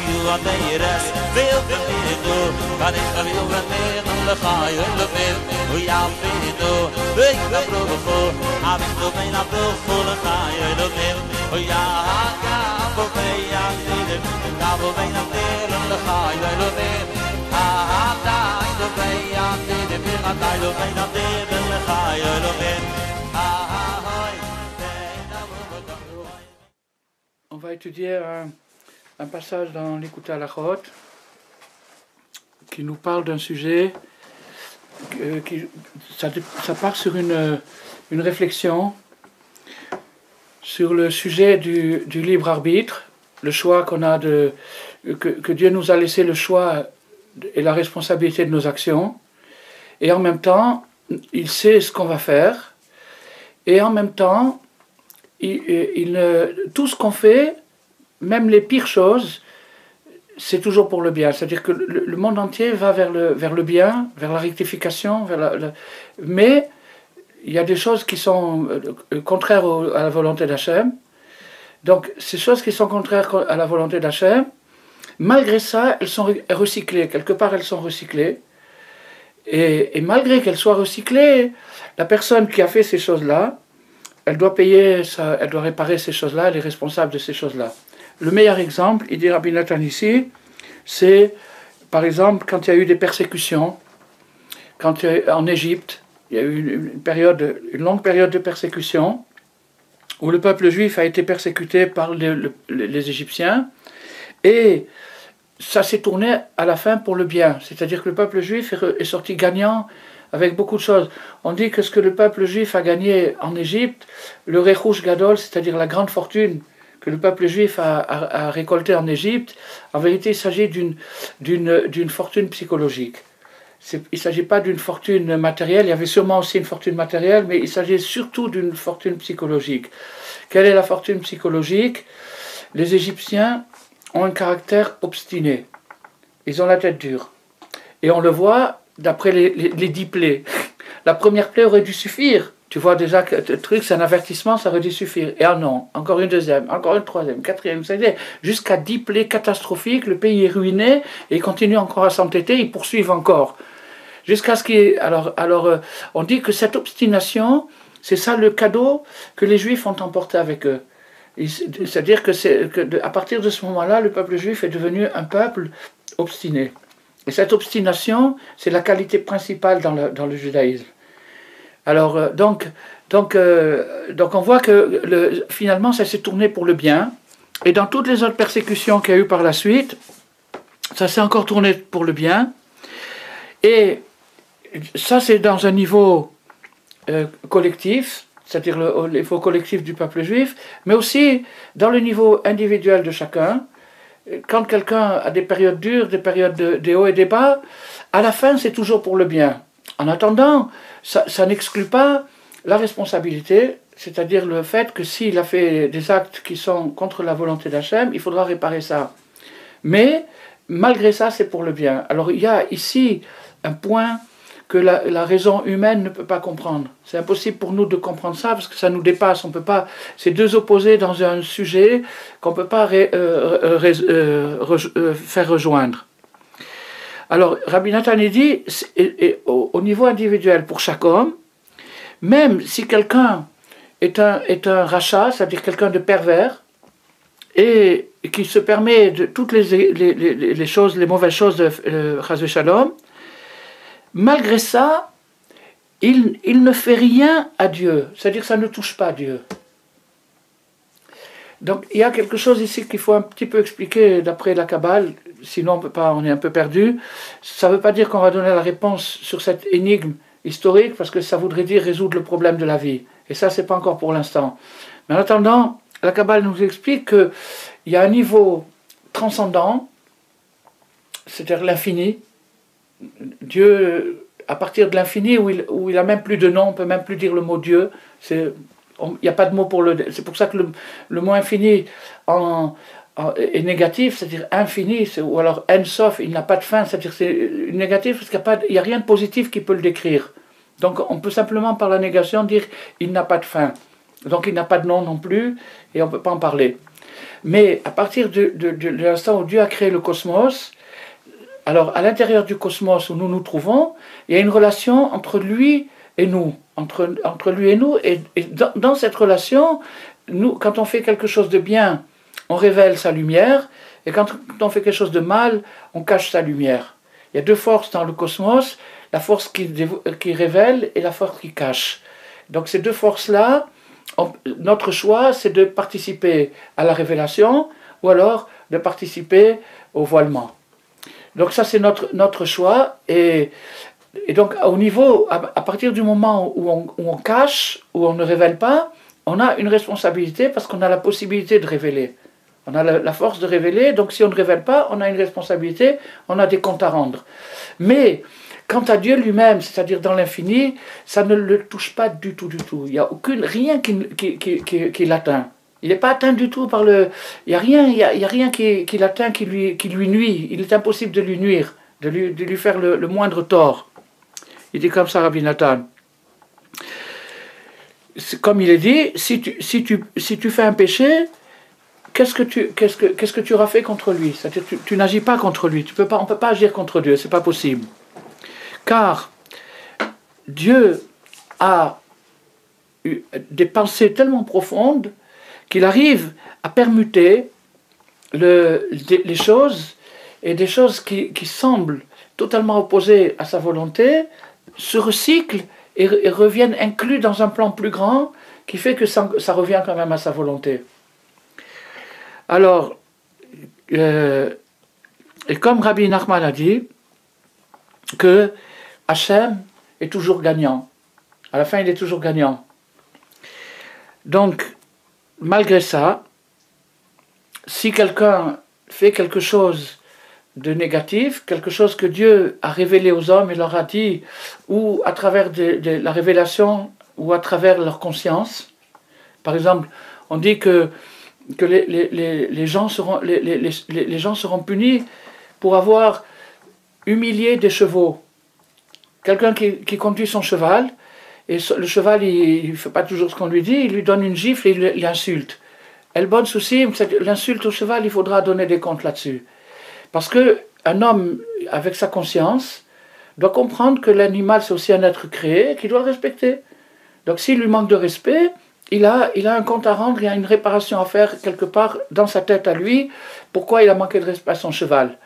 you are neires, veel vermino, kan ik wil vermino, le ga je le veel, hoe ja vermino, ik ben provo, heb ik nog een provo, le ga je le veel, hoe ja ja, voor mij ja, ja voor mij dan weer, le ga je le veel, ah daar, voor mij ja, de weer gaat daar, voor mij dan weer, le ga je le veel, On va étudier un passage dans l'Écoute à la Chot qui nous parle d'un sujet ça part sur une réflexion sur le sujet du libre arbitre, le choix qu'on a que Dieu nous a laissé le choix et la responsabilité de nos actions, et en même temps il sait ce qu'on va faire, et en même temps tout ce qu'on fait, même les pires choses, c'est toujours pour le bien. C'est-à-dire que le monde entier va vers le bien, vers la rectification, mais il y a des choses qui sont contraires à la volonté d'Hachem. Donc ces choses qui sont contraires à la volonté d'Hachem, malgré ça, elles sont recyclées. Quelque part, elles sont recyclées. Et malgré qu'elles soient recyclées, la personne qui a fait ces choses-là, elle doit payer, elle doit réparer ces choses-là, elle est responsable de ces choses-là. Le meilleur exemple, il dit Rabbi Nathan ici, c'est par exemple quand il y a eu des persécutions, en Égypte, il y a eu une longue période de persécution, où le peuple juif a été persécuté par les Égyptiens, et ça s'est tourné à la fin pour le bien, c'est-à-dire que le peuple juif est sorti gagnant avec beaucoup de choses. On dit que ce que le peuple juif a gagné en Égypte, le Rechush Gadol, c'est-à-dire la grande fortune que le peuple juif a récoltée en Égypte, en vérité il s'agit d'une fortune psychologique. Il ne s'agit pas d'une fortune matérielle, il y avait sûrement aussi une fortune matérielle, mais il s'agit surtout d'une fortune psychologique. Quelle est la fortune psychologique? Les Égyptiens ont un caractère obstiné, ils ont la tête dure. Et on le voit d'après les 10 plaies. La première plaie aurait dû suffire. Tu vois déjà que le truc, c'est un avertissement, ça aurait dû suffire. Et ah non, encore une deuxième, encore une troisième, quatrième, jusqu'à 10 plaies catastrophiques, le pays est ruiné, et ils continuent encore à s'entêter, ils poursuivent encore. Jusqu'à ce qu'il... Alors, on dit que cette obstination, c'est ça le cadeau que les Juifs ont emporté avec eux. C'est-à-dire qu'à partir de ce moment-là, le peuple juif est devenu un peuple obstiné. Et cette obstination, c'est la qualité principale dans le judaïsme. Alors, donc on voit que finalement, ça s'est tourné pour le bien. Et dans toutes les autres persécutions qu'il y a eu par la suite, ça s'est encore tourné pour le bien. Et ça, c'est dans un niveau collectif, c'est-à-dire le niveau collectif du peuple juif, mais aussi dans le niveau individuel de chacun. Quand quelqu'un a des périodes dures, des périodes des hauts et des bas, à la fin, c'est toujours pour le bien. En attendant, ça n'exclut pas la responsabilité, c'est-à-dire le fait que s'il a fait des actes qui sont contre la volonté d'Hachem, il faudra réparer ça. Mais, malgré ça, c'est pour le bien. Alors, il y a ici un point que la raison humaine ne peut pas comprendre. C'est impossible pour nous de comprendre ça, parce que ça nous dépasse. On peut pas, c'est deux opposés dans un sujet qu'on ne peut pas faire rejoindre. Alors, Rabbi Nathan dit, au niveau individuel, pour chaque homme, même si quelqu'un est un rachat, c'est-à-dire quelqu'un de pervers, et qui se permet de toutes les choses, les mauvaises choses de Chas v'Shalom, malgré ça, il ne fait rien à Dieu, c'est-à-dire que ça ne touche pas à Dieu. Donc il y a quelque chose ici qu'il faut un petit peu expliquer d'après la Kabbale, sinon on peut pas, on est un peu perdu. Ça ne veut pas dire qu'on va donner la réponse sur cette énigme historique, parce que ça voudrait dire résoudre le problème de la vie. Et ça, c'est pas encore pour l'instant. Mais en attendant, la Kabbale nous explique qu'il y a un niveau transcendant, c'est-à-dire l'infini. Dieu, à partir de l'infini, où il n'a même plus de nom, on ne peut même plus dire le mot Dieu. Il n'y a pas de mot pour le... C'est pour ça que le mot infini est négatif, c'est-à-dire infini, ou alors en-sof, il n'a pas de fin, c'est-à-dire c'est négatif parce qu'il n'y a rien de positif qui peut le décrire. Donc on peut simplement par la négation dire il n'a pas de fin. Donc il n'a pas de nom non plus, et on ne peut pas en parler. Mais à partir de l'instant où Dieu a créé le cosmos, alors à l'intérieur du cosmos où nous nous trouvons, il y a une relation entre lui et nous, entre lui et nous, et dans cette relation, nous, quand on fait quelque chose de bien, on révèle sa lumière, et quand on fait quelque chose de mal, on cache sa lumière. Il y a deux forces dans le cosmos, la force qui révèle et la force qui cache. Donc ces deux forces-là, notre choix, c'est de participer à la révélation, ou alors de participer au voilement. Donc ça, c'est notre choix, et donc au niveau, à partir du moment où on cache, où on ne révèle pas, on a une responsabilité parce qu'on a la possibilité de révéler. On a la force de révéler, donc si on ne révèle pas, on a une responsabilité, on a des comptes à rendre. Mais quant à Dieu lui-même, c'est-à-dire dans l'infini, ça ne le touche pas du tout, du tout. Il n'y a rien qui l'atteint. Il n'est pas atteint du tout par le... Il n'y a rien qui l'atteint, qui lui nuit. Il est impossible de lui nuire, de lui faire le moindre tort. Il dit comme ça, Rabbi Nathan. Comme il est dit, si tu fais un péché, qu'est-ce que tu auras fait contre lui? C'est-à-dire tu n'agis pas contre lui. On ne peut pas agir contre Dieu, c'est pas possible. Car Dieu a eu des pensées tellement profondes qu'il arrive à permuter les choses, et des choses qui semblent totalement opposées à sa volonté se recyclent et reviennent inclus dans un plan plus grand qui fait que ça revient quand même à sa volonté. Alors, et comme Rabbi Nachman a dit, que Hachem est toujours gagnant. À la fin, il est toujours gagnant. Donc, malgré ça, si quelqu'un fait quelque chose de négatif, quelque chose que Dieu a révélé aux hommes et leur a dit, ou à travers de la révélation, ou à travers leur conscience, par exemple, on dit que les gens seront punis pour avoir humilié des chevaux. Quelqu'un qui conduit son cheval, et le cheval, il ne fait pas toujours ce qu'on lui dit, il lui donne une gifle et il l'insulte. El bon souci, l'insulte au cheval, il faudra donner des comptes là-dessus. Parce qu'un homme, avec sa conscience, doit comprendre que l'animal, c'est aussi un être créé, qu'il doit le respecter. Donc s'il lui manque de respect, il a un compte à rendre, il y a une réparation à faire quelque part dans sa tête à lui, pourquoi il a manqué de respect à son cheval.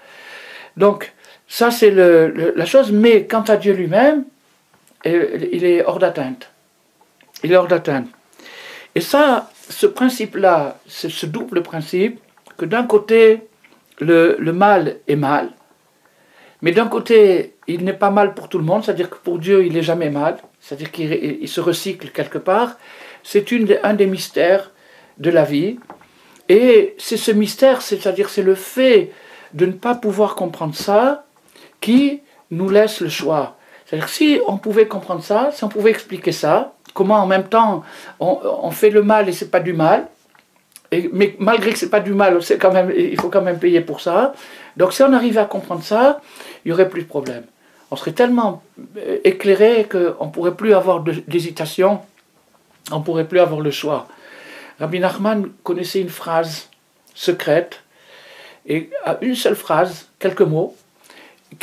Donc, ça c'est la chose, mais quant à Dieu lui-même, il est hors d'atteinte. Il est hors d'atteinte. Et ça, ce principe-là, c'est ce double principe, que d'un côté, le mal est mal, mais d'un côté, il n'est pas mal pour tout le monde, c'est-à-dire que pour Dieu, il n'est jamais mal, c'est-à-dire qu'il se recycle quelque part. C'est un des mystères de la vie. Et c'est ce mystère, c'est-à-dire c'est le fait de ne pas pouvoir comprendre ça, qui nous laisse le choix. C'est-à-dire si on pouvait comprendre ça, si on pouvait expliquer ça, comment en même temps on fait le mal et c'est pas du mal, mais malgré que c'est pas du mal, il faut quand même payer pour ça. Donc si on arrivait à comprendre ça, il n'y aurait plus de problème. On serait tellement éclairé qu'on ne pourrait plus avoir d'hésitation, on ne pourrait plus avoir le choix. Rabbi Nachman connaissait une phrase secrète, et une seule phrase, quelques mots,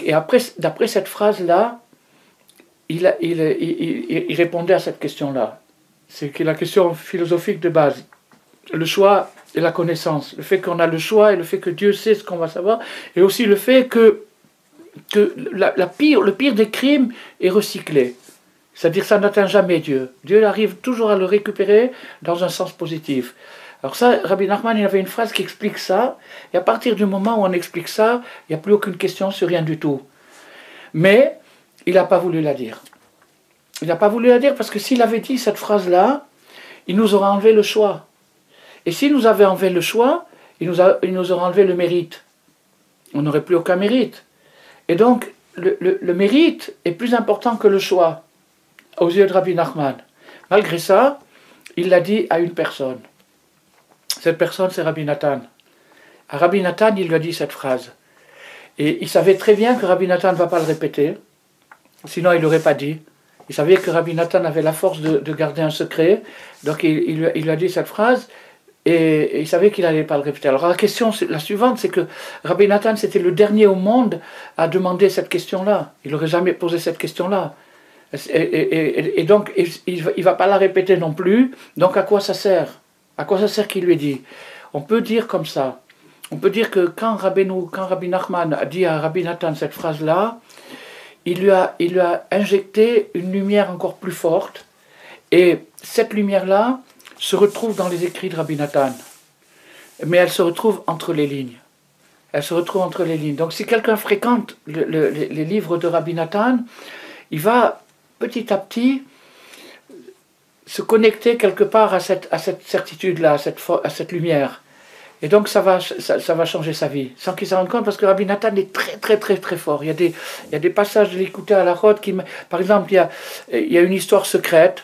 et d'après cette phrase-là, il répondait à cette question-là. C'est la question philosophique de base. Le choix et la connaissance. Le fait qu'on a le choix et le fait que Dieu sait ce qu'on va savoir, et aussi le fait que le pire des crimes est recyclé. C'est-à-dire que ça n'atteint jamais Dieu. Dieu arrive toujours à le récupérer dans un sens positif. Alors ça, Rabbi Nachman, il avait une phrase qui explique ça, et à partir du moment où on explique ça, il n'y a plus aucune question sur rien du tout. Mais il n'a pas voulu la dire. Il n'a pas voulu la dire parce que s'il avait dit cette phrase-là, il nous aurait enlevé le choix. Et s'il nous avait enlevé le choix, il nous aurait enlevé le mérite. On n'aurait plus aucun mérite. Et donc, le mérite est plus important que le choix, aux yeux de Rabbi Nachman. Malgré ça, il l'a dit à une personne. Cette personne, c'est Rabbi Nathan. À Rabbi Nathan, il lui a dit cette phrase. Et il savait très bien que Rabbi Nathan ne va pas le répéter, sinon il ne l'aurait pas dit. Il savait que Rabbi Nathan avait la force de garder un secret, donc il lui a dit cette phrase, et il savait qu'il n'allait pas le répéter. Alors la question, la suivante, c'est que Rabbi Nathan, c'était le dernier au monde à demander cette question-là. Il n'aurait jamais posé cette question-là. Et donc, il ne va pas la répéter non plus. Donc, à quoi ça sert? À quoi ça sert qu'il lui ait dit? On peut dire comme ça. On peut dire que quand Rabbi Nachman a dit à Rabbi Nathan cette phrase-là, il lui a injecté une lumière encore plus forte. Et cette lumière-là se retrouve dans les écrits de Rabbi Nathan. Mais elle se retrouve entre les lignes. Elle se retrouve entre les lignes. Donc si quelqu'un fréquente les livres de Rabbi Nathan, il va petit à petit se connecter quelque part à cette certitude-là, à cette lumière. Et donc ça va changer sa vie, sans qu'il s'en rende compte, parce que Rabbi Nathan est très très très très fort. Il y a des passages de l'écouter à la route qui, par exemple, il y a une histoire secrète.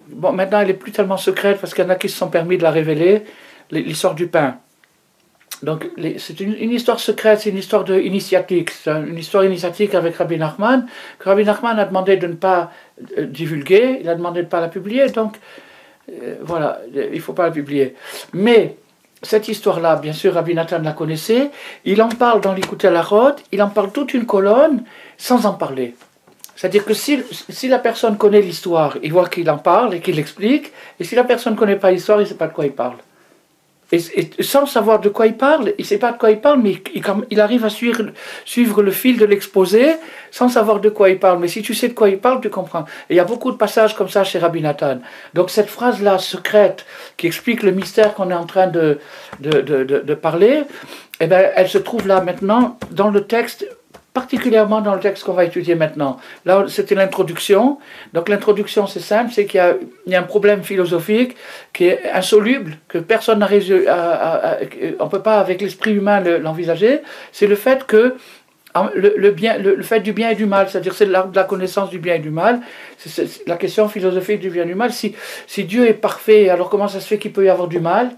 Bon, maintenant elle n'est plus tellement secrète parce qu'il y en a qui se sont permis de la révéler, l'histoire du pain. Donc c'est une histoire secrète, c'est une histoire initiatique, c'est une histoire initiatique avec Rabbi Nachman, que Rabbi Nachman a demandé de ne pas divulguer, il a demandé de ne pas la publier, donc voilà, il ne faut pas la publier. Mais cette histoire-là, bien sûr, Rabbi Nathan la connaissait, il en parle dans l'Écouter à la route, il en parle toute une colonne sans en parler. C'est-à-dire que si la personne connaît l'histoire, il voit qu'il en parle et qu'il l'explique, et si la personne ne connaît pas l'histoire, il ne sait pas de quoi il parle. Et sans savoir de quoi il parle, il ne sait pas de quoi il parle, mais il arrive à suivre le fil de l'exposé sans savoir de quoi il parle. Mais si tu sais de quoi il parle, tu comprends. Et il y a beaucoup de passages comme ça chez Rabbi Nathan. Donc cette phrase-là, secrète, qui explique le mystère qu'on est en train de parler, eh bien, elle se trouve là maintenant dans le texte, particulièrement dans le texte qu'on va étudier maintenant. Là, c'était l'introduction. Donc l'introduction, c'est simple, c'est qu'il y a un problème philosophique qui est insoluble, que personne n'a résolu, on ne peut pas avec l'esprit humain l'envisager. C'est le fait que le fait du bien et du mal, c'est-à-dire c'est l'art de la connaissance du bien et du mal, c'est la question philosophique du bien et du mal. Si Dieu est parfait, alors comment ça se fait qu'il peut y avoir du mal?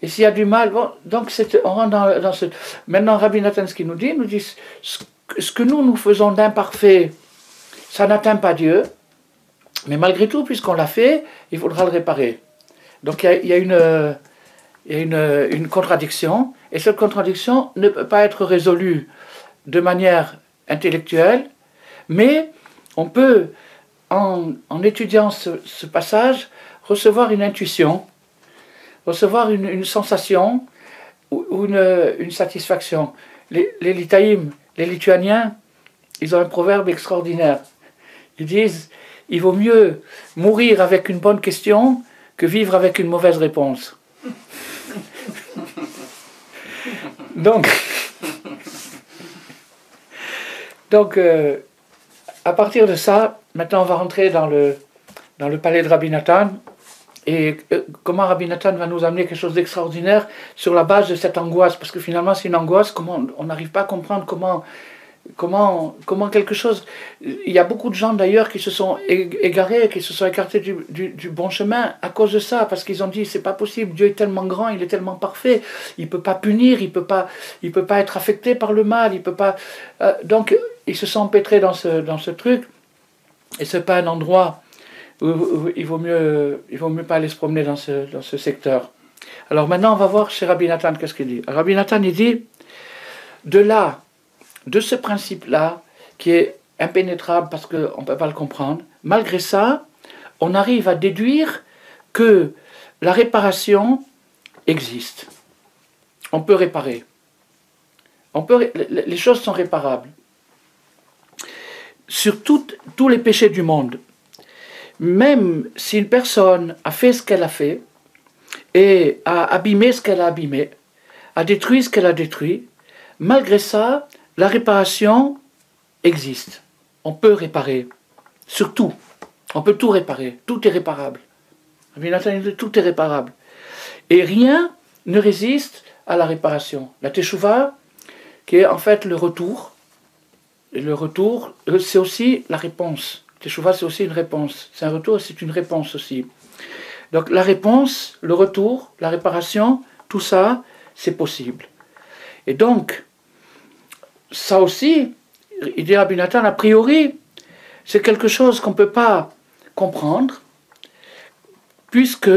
Et s'il y a du mal, bon, donc on rentre dans ce... Maintenant, Rabbi Nathan, ce qu'il nous dit ce que nous faisons d'imparfait, ça n'atteint pas Dieu, mais malgré tout, puisqu'on l'a fait, il faudra le réparer. Donc il y a une contradiction, et cette contradiction ne peut pas être résolue de manière intellectuelle, mais on peut, en étudiant ce passage, recevoir une intuition, recevoir une sensation ou une satisfaction. Les Litaïm, les Lituaniens, ils ont un proverbe extraordinaire. Ils disent, il vaut mieux mourir avec une bonne question que vivre avec une mauvaise réponse. Donc à partir de ça, maintenant on va rentrer dans le palais de Rabbi Nathan. Et comment Rabbi Nathan va nous amener quelque chose d'extraordinaire sur la base de cette angoisse, parce que finalement c'est une angoisse, on n'arrive pas à comprendre comment quelque chose... Il y a beaucoup de gens d'ailleurs qui se sont égarés, qui se sont écartés du bon chemin à cause de ça, parce qu'ils ont dit c'est pas possible, Dieu est tellement grand, il est tellement parfait, il ne peut pas punir, il peut pas être affecté par le mal, il peut pas... donc ils se sont empêtrés dans ce truc, et c'est pas un endroit... il vaut mieux pas aller se promener dans ce secteur. Alors maintenant, on va voir chez Rabbi Nathan, qu'est-ce qu'il dit. Rabbi Nathan, il dit, de ce principe-là, qui est impénétrable parce qu'on ne peut pas le comprendre, malgré ça, on arrive à déduire que la réparation existe. On peut réparer. Les choses sont réparables. Sur tous les péchés du monde. Même si une personne a fait ce qu'elle a fait, et a abîmé ce qu'elle a abîmé, a détruit ce qu'elle a détruit, malgré ça, la réparation existe. On peut réparer. Sur tout. On peut tout réparer. Tout est réparable. Tout est réparable. Et rien ne résiste à la réparation. La teshuva, qui est en fait le retour, c'est aussi la réponse. Teshuva, c'est aussi une réponse. C'est un retour, c'est une réponse aussi. Donc la réponse, le retour, la réparation, tout ça, c'est possible. Et donc, ça aussi, il dit Rabbi Nathan, a priori, c'est quelque chose qu'on ne peut pas comprendre, puisque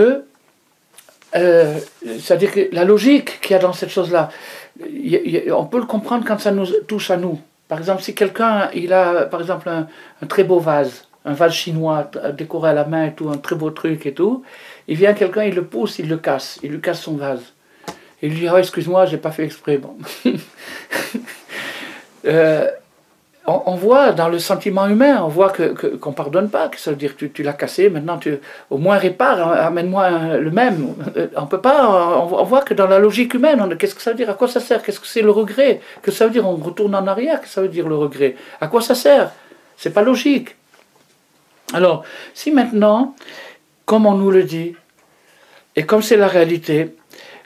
c'est-à-dire que la logique qu'il y a dans cette chose-là, on peut le comprendre quand ça nous touche à nous. Par exemple, si quelqu'un, il a par exemple un très beau vase, un vase chinois décoré à la main et tout, un très beau truc et tout, il vient quelqu'un, il le pousse, il le casse, il lui casse son vase. Il lui dit, oh, excuse-moi, j'ai pas fait exprès. Bon. On voit dans le sentiment humain, on voit qu'on ne pardonne pas, que ça veut dire que tu l'as cassé, maintenant au moins répare, amène-moi le même. On peut pas, on voit que dans la logique humaine, qu'est-ce que ça veut dire, à quoi ça sert, qu'est-ce que c'est le regret, que ça veut dire on retourne en arrière, qu'est-ce que ça veut dire le regret, à quoi ça sert, c'est pas logique. Alors, si maintenant, comme on nous le dit, et comme c'est la réalité,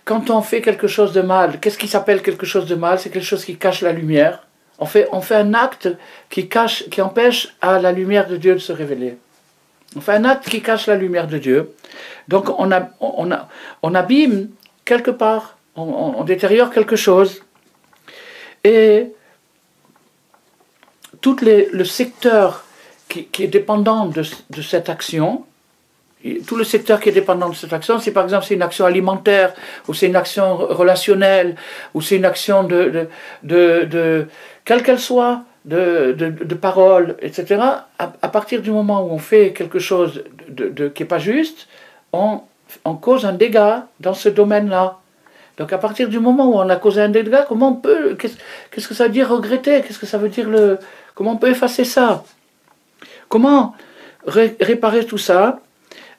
quand on fait quelque chose de mal, qu'est-ce qui s'appelle quelque chose de mal? C'est quelque chose qui cache la lumière. On fait un acte qui empêche à la lumière de Dieu de se révéler. On fait un acte qui cache la lumière de Dieu. Donc on abîme quelque part, on détériore quelque chose. Et tout le secteur qui est dépendant de cette action, tout le secteur qui est dépendant de cette action, si par exemple c'est une action alimentaire, ou c'est une action relationnelle, ou c'est une action de quelle qu'elle soit, de parole, etc., à partir du moment où on fait quelque chose qui n'est pas juste, on cause un dégât dans ce domaine-là. Donc à partir du moment où on a causé un dégât, comment on peut, qu'est-ce que ça veut dire regretter? Qu'est-ce que ça veut dire comment on peut effacer ça? Comment réparer tout ça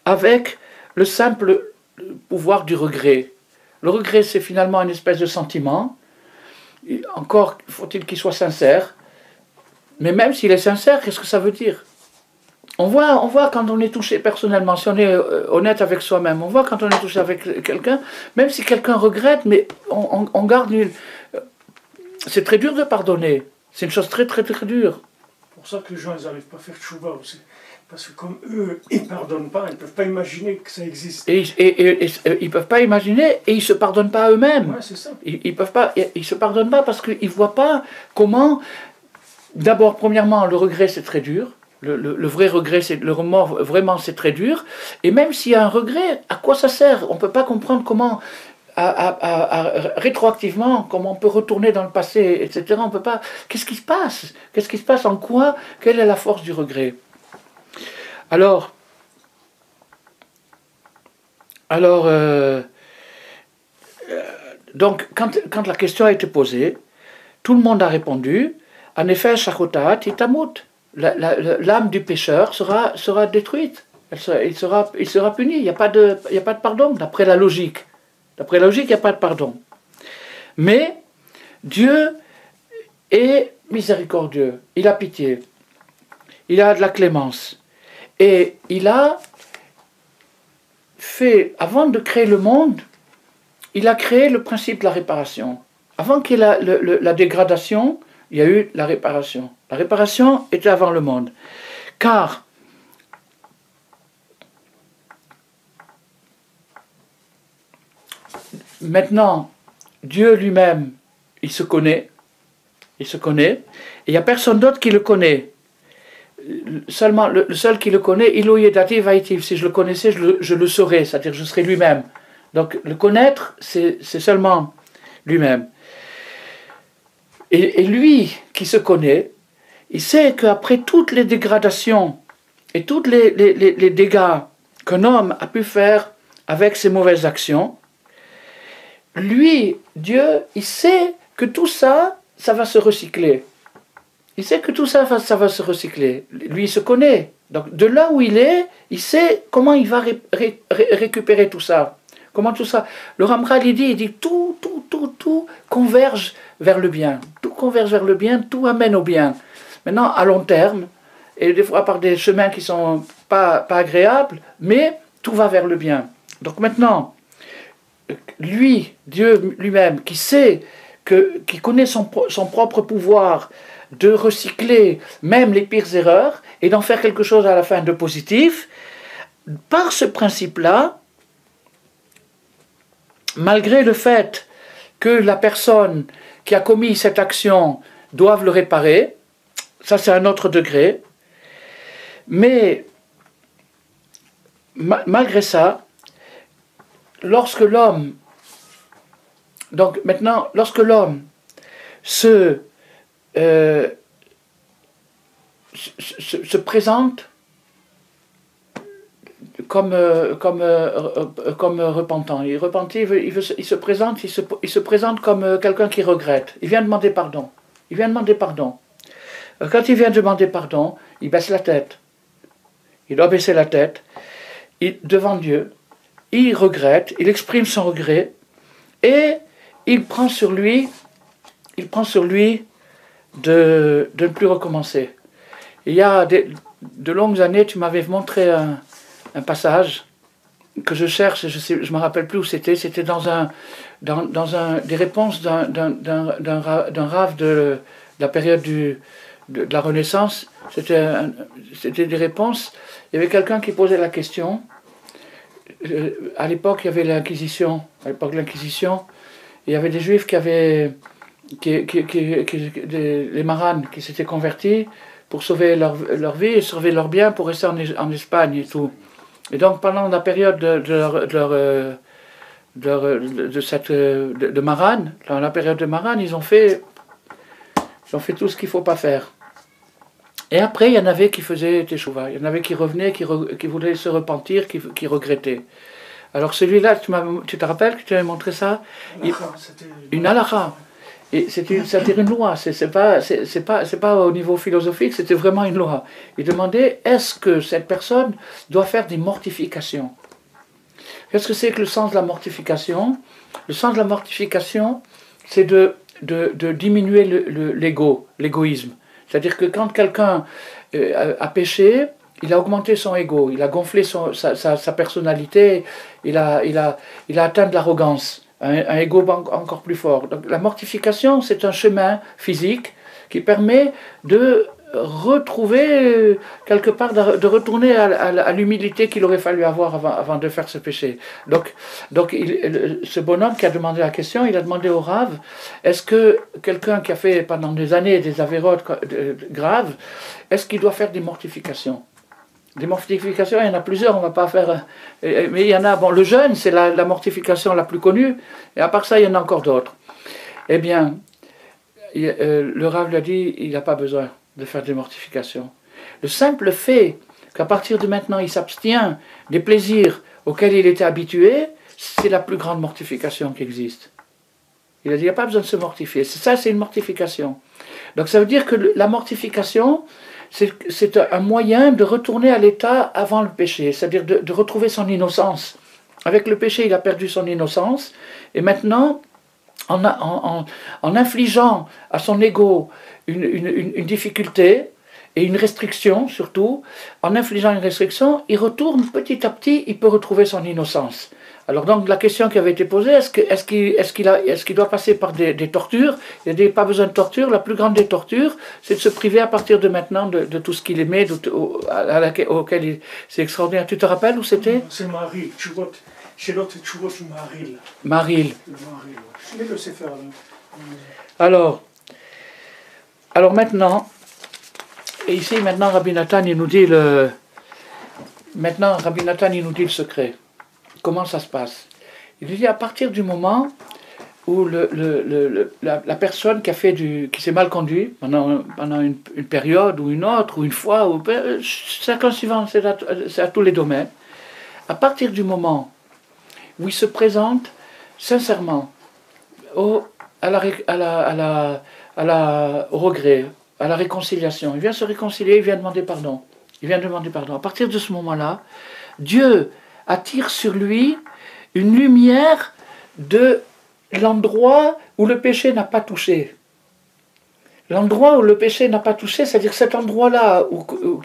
avec le simple pouvoir du regret? Le regret, c'est finalement une espèce de sentiment. Encore faut-il qu'il soit sincère. Mais même s'il est sincère, qu'est-ce que ça veut dire? On voit quand on est touché personnellement, si on est honnête avec soi-même, on voit quand on est touché avec quelqu'un, même si quelqu'un regrette, mais on garde une... C'est très dur de pardonner. C'est une chose très très très dure. C'est pour ça que les gens, ils n'arrivent pas à faire tchouva aussi. Parce que comme eux, ils ne pardonnent pas, ils ne peuvent pas imaginer que ça existe. Et ils ne peuvent pas imaginer, et ils ne se pardonnent pas eux-mêmes. Ouais, c'est ça. Ils ne se pardonnent pas parce qu'ils ne voient pas comment... D'abord, premièrement, le regret, c'est très dur. Le vrai regret, le remords, vraiment, c'est très dur. Et même s'il y a un regret, à quoi ça sert? On ne peut pas comprendre comment... rétroactivement, comment on peut retourner dans le passé, etc. On peut pas... Qu'est-ce qui se passe? Qu'est-ce qui se passe? En quoi? Quelle est la force du regret? Alors, donc, quand la question a été posée, tout le monde a répondu, en effet, shachotat itamut, l'âme du pécheur sera détruite, il sera puni, il n'y a pas de pardon, d'après la logique. D'après la logique, il n'y a pas de pardon. Mais Dieu est miséricordieux, il a pitié, il a de la clémence. Et il a fait, avant de créer le monde, il a créé le principe de la réparation. Avant qu'il y ait la dégradation, il y a eu la réparation. La réparation était avant le monde. Car maintenant, Dieu lui-même, il se connaît, et il n'y a personne d'autre qui le connaît. Seulement, le seul qui le connaît, Iloye dativ haïtiv, si je le connaissais, je le saurais, c'est-à-dire je serais lui-même. Donc le connaître, c'est seulement lui-même. Et lui qui se connaît, il sait qu'après toutes les dégradations et tous les dégâts qu'un homme a pu faire avec ses mauvaises actions, lui, Dieu, il sait que tout ça, ça va se recycler. Il sait que tout ça va se recycler. Lui, il se connaît. Donc, de là où il est, il sait comment il va récupérer tout ça. Comment tout ça... Le Ramchal, il dit tout converge vers le bien. Tout converge vers le bien, tout amène au bien. Maintenant, à long terme, et des fois par des chemins qui ne sont pas agréables, mais tout va vers le bien. Donc maintenant, lui, Dieu lui-même, qui sait, qui connaît son propre pouvoir, de recycler même les pires erreurs et d'en faire quelque chose à la fin de positif, par ce principe-là, malgré le fait que la personne qui a commis cette action doive le réparer, ça c'est un autre degré, mais malgré ça, lorsque l'homme, donc maintenant, lorsque l'homme se présente comme repentant. Il est repenti, il se présente comme quelqu'un qui regrette. Il vient demander pardon. Il vient demander pardon. Quand il vient demander pardon, il baisse la tête. Il doit baisser la tête devant Dieu. Il regrette, il exprime son regret et il prend sur lui de ne plus recommencer. Il y a de longues années, tu m'avais montré un passage que je cherche, je ne me rappelle plus où c'était dans des réponses d'un rave de la période de la Renaissance. C'était des réponses. Il y avait quelqu'un qui posait la question. À l'époque, il y avait l'Inquisition. À l'époque de l'Inquisition, il y avait des Juifs les maranes qui s'étaient convertis pour sauver leur vie et sauver leurs biens pour rester en Espagne et tout. Et donc, pendant la période de marane, dans la période de marane, ils ont fait tout ce qu'il ne faut pas faire. Et après, il y en avait qui faisaient teshuva. Il y en avait qui revenaient, qui voulaient se repentir, qui regrettaient. Alors celui-là, tu te rappelles que tu avais montré ça? Une halakha. Et c'était une loi. C'est pas au niveau philosophique, c'était vraiment une loi. Il demandait, est-ce que cette personne doit faire des mortifications? Qu'est-ce que c'est que le sens de la mortification? Le sens de la mortification, c'est de diminuer l'égoïsme. C'est-à-dire que quand quelqu'un a péché, il a augmenté son ego, il a gonflé sa personnalité, il a atteint de l'arrogance, un ego encore plus fort. Donc la mortification, c'est un chemin physique qui permet de retrouver quelque part, de retourner à l'humilité qu'il aurait fallu avoir avant de faire ce péché. Donc ce bonhomme qui a demandé la question, il a demandé au Rav, est-ce que quelqu'un qui a fait pendant des années des avérotes graves, est-ce qu'il doit faire des mortifications? Des mortifications, il y en a plusieurs, on ne va pas faire... Mais il y en a, bon, le jeûne, c'est la mortification la plus connue, et à part ça, il y en a encore d'autres. Eh bien, le Rav lui a dit, il n'a pas besoin de faire des mortifications. Le simple fait qu'à partir de maintenant, il s'abstient des plaisirs auxquels il était habitué, c'est la plus grande mortification qui existe. Il a dit, il n'y a pas besoin de se mortifier. Ça, c'est une mortification. Donc ça veut dire que la mortification, c'est un moyen de retourner à l'état avant le péché, c'est-à-dire de retrouver son innocence. Avec le péché, il a perdu son innocence, et maintenant, en infligeant à son ego une difficulté et une restriction surtout, en infligeant une restriction, il retourne petit à petit, il peut retrouver son innocence. Alors donc la question qui avait été posée, est-ce qu'il doit passer par des tortures? Il n'y a pas besoin de torture, la plus grande des tortures, c'est de se priver à partir de maintenant de tout ce qu'il aimait, auquel il... C'est extraordinaire. Tu te rappelles où c'était? C'est Maril, Shelot et Tshuvot Maril. Maril. Je vais le sais faire. Alors maintenant, et ici maintenant Rabbi Nathan il nous dit le secret. Comment ça se passe? Il dit à partir du moment où la personne qui s'est mal conduit pendant une période ou une autre ou une fois, chacun suivant, c'est à tous les domaines. À partir du moment où il se présente sincèrement au regret, à la réconciliation, il vient se réconcilier, il vient demander pardon. À partir de ce moment-là, Dieu attire sur lui une lumière de l'endroit où le péché n'a pas touché. L'endroit où le péché n'a pas touché, c'est-à-dire cet endroit-là,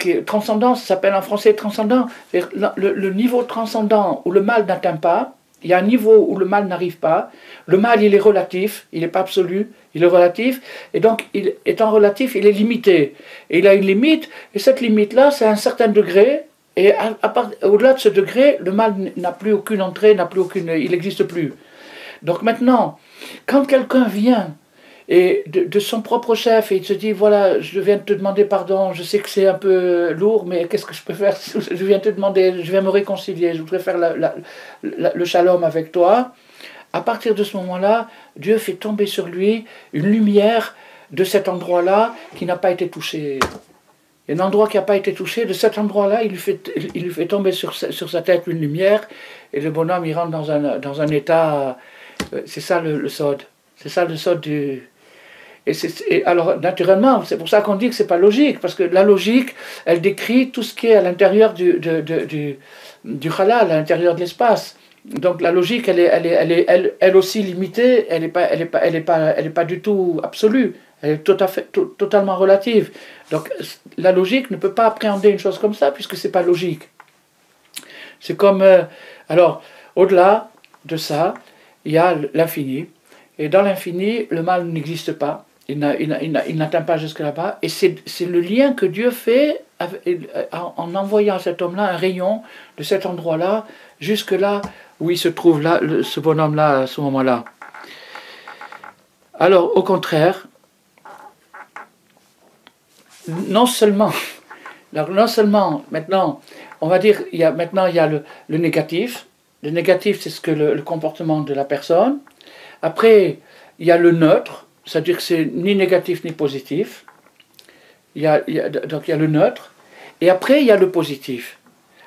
qui est transcendant, ça s'appelle en français transcendant, c'est-à-dire le niveau transcendant où le mal n'atteint pas. Il y a un niveau où le mal n'arrive pas. Le mal, il est relatif, il n'est pas absolu, il est relatif. Et donc, étant relatif, il est limité. Et il a une limite, et cette limite-là, c'est à un certain degré. Et au-delà de ce degré, le mal n'a plus aucune entrée, il n'existe plus. Donc maintenant, quand quelqu'un vient et de son propre chef, et il se dit, voilà, je viens de te demander pardon, je sais que c'est un peu lourd, mais qu'est-ce que je peux faire? Je viens te demander, je viens me réconcilier, je voudrais faire le shalom avec toi. À partir de ce moment-là, Dieu fait tomber sur lui une lumière de cet endroit-là qui n'a pas été touché. Un endroit qui n'a pas été touché, de cet endroit-là, il lui fait tomber sur sa tête une lumière, et le bonhomme, il rentre dans un état... C'est ça le sod. C'est ça le sod du... Et alors, naturellement, c'est pour ça qu'on dit que c'est pas logique, parce que la logique, elle décrit tout ce qui est à l'intérieur du halal, à l'intérieur de l'espace. Donc la logique, elle est elle aussi limitée, elle est pas du tout absolue, elle est totalement relative. Donc la logique ne peut pas appréhender une chose comme ça, puisque c'est pas logique. C'est comme... alors, au-delà de ça, il y a l'infini, et dans l'infini, le mal n'existe pas. Il n'atteint pas jusque là-bas. Et c'est le lien que Dieu fait en envoyant à cet homme-là un rayon de cet endroit-là, jusque là où il se trouve, là, ce bonhomme-là, à ce moment-là. Alors, au contraire, non seulement, maintenant, on va dire, il y a le négatif. Le négatif, c'est ce que le comportement de la personne. Après, il y a le neutre. C'est-à-dire que c'est ni négatif ni positif. Donc il y a le neutre. Et après, il y a le positif.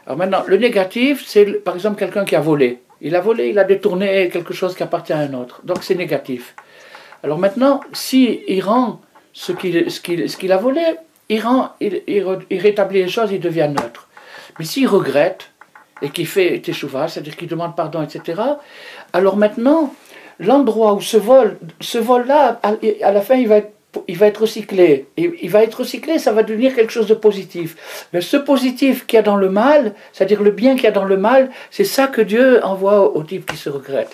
Alors maintenant, le négatif, c'est par exemple quelqu'un qui a volé. Il a volé, il a détourné quelque chose qui appartient à un autre. Donc c'est négatif. Alors maintenant, s'il rend ce qu'il a volé, il rétablit les choses, il devient neutre. Mais s'il regrette, et qu'il fait teshuva, c'est-à-dire qu'il demande pardon, etc., alors maintenant... l'endroit où ce vol-là, à la fin, il va être recyclé. Et il va être recyclé, ça va devenir quelque chose de positif. Mais ce positif qu'il y a dans le mal, c'est-à-dire le bien qu'il y a dans le mal, c'est ça que Dieu envoie au type qui se regrette.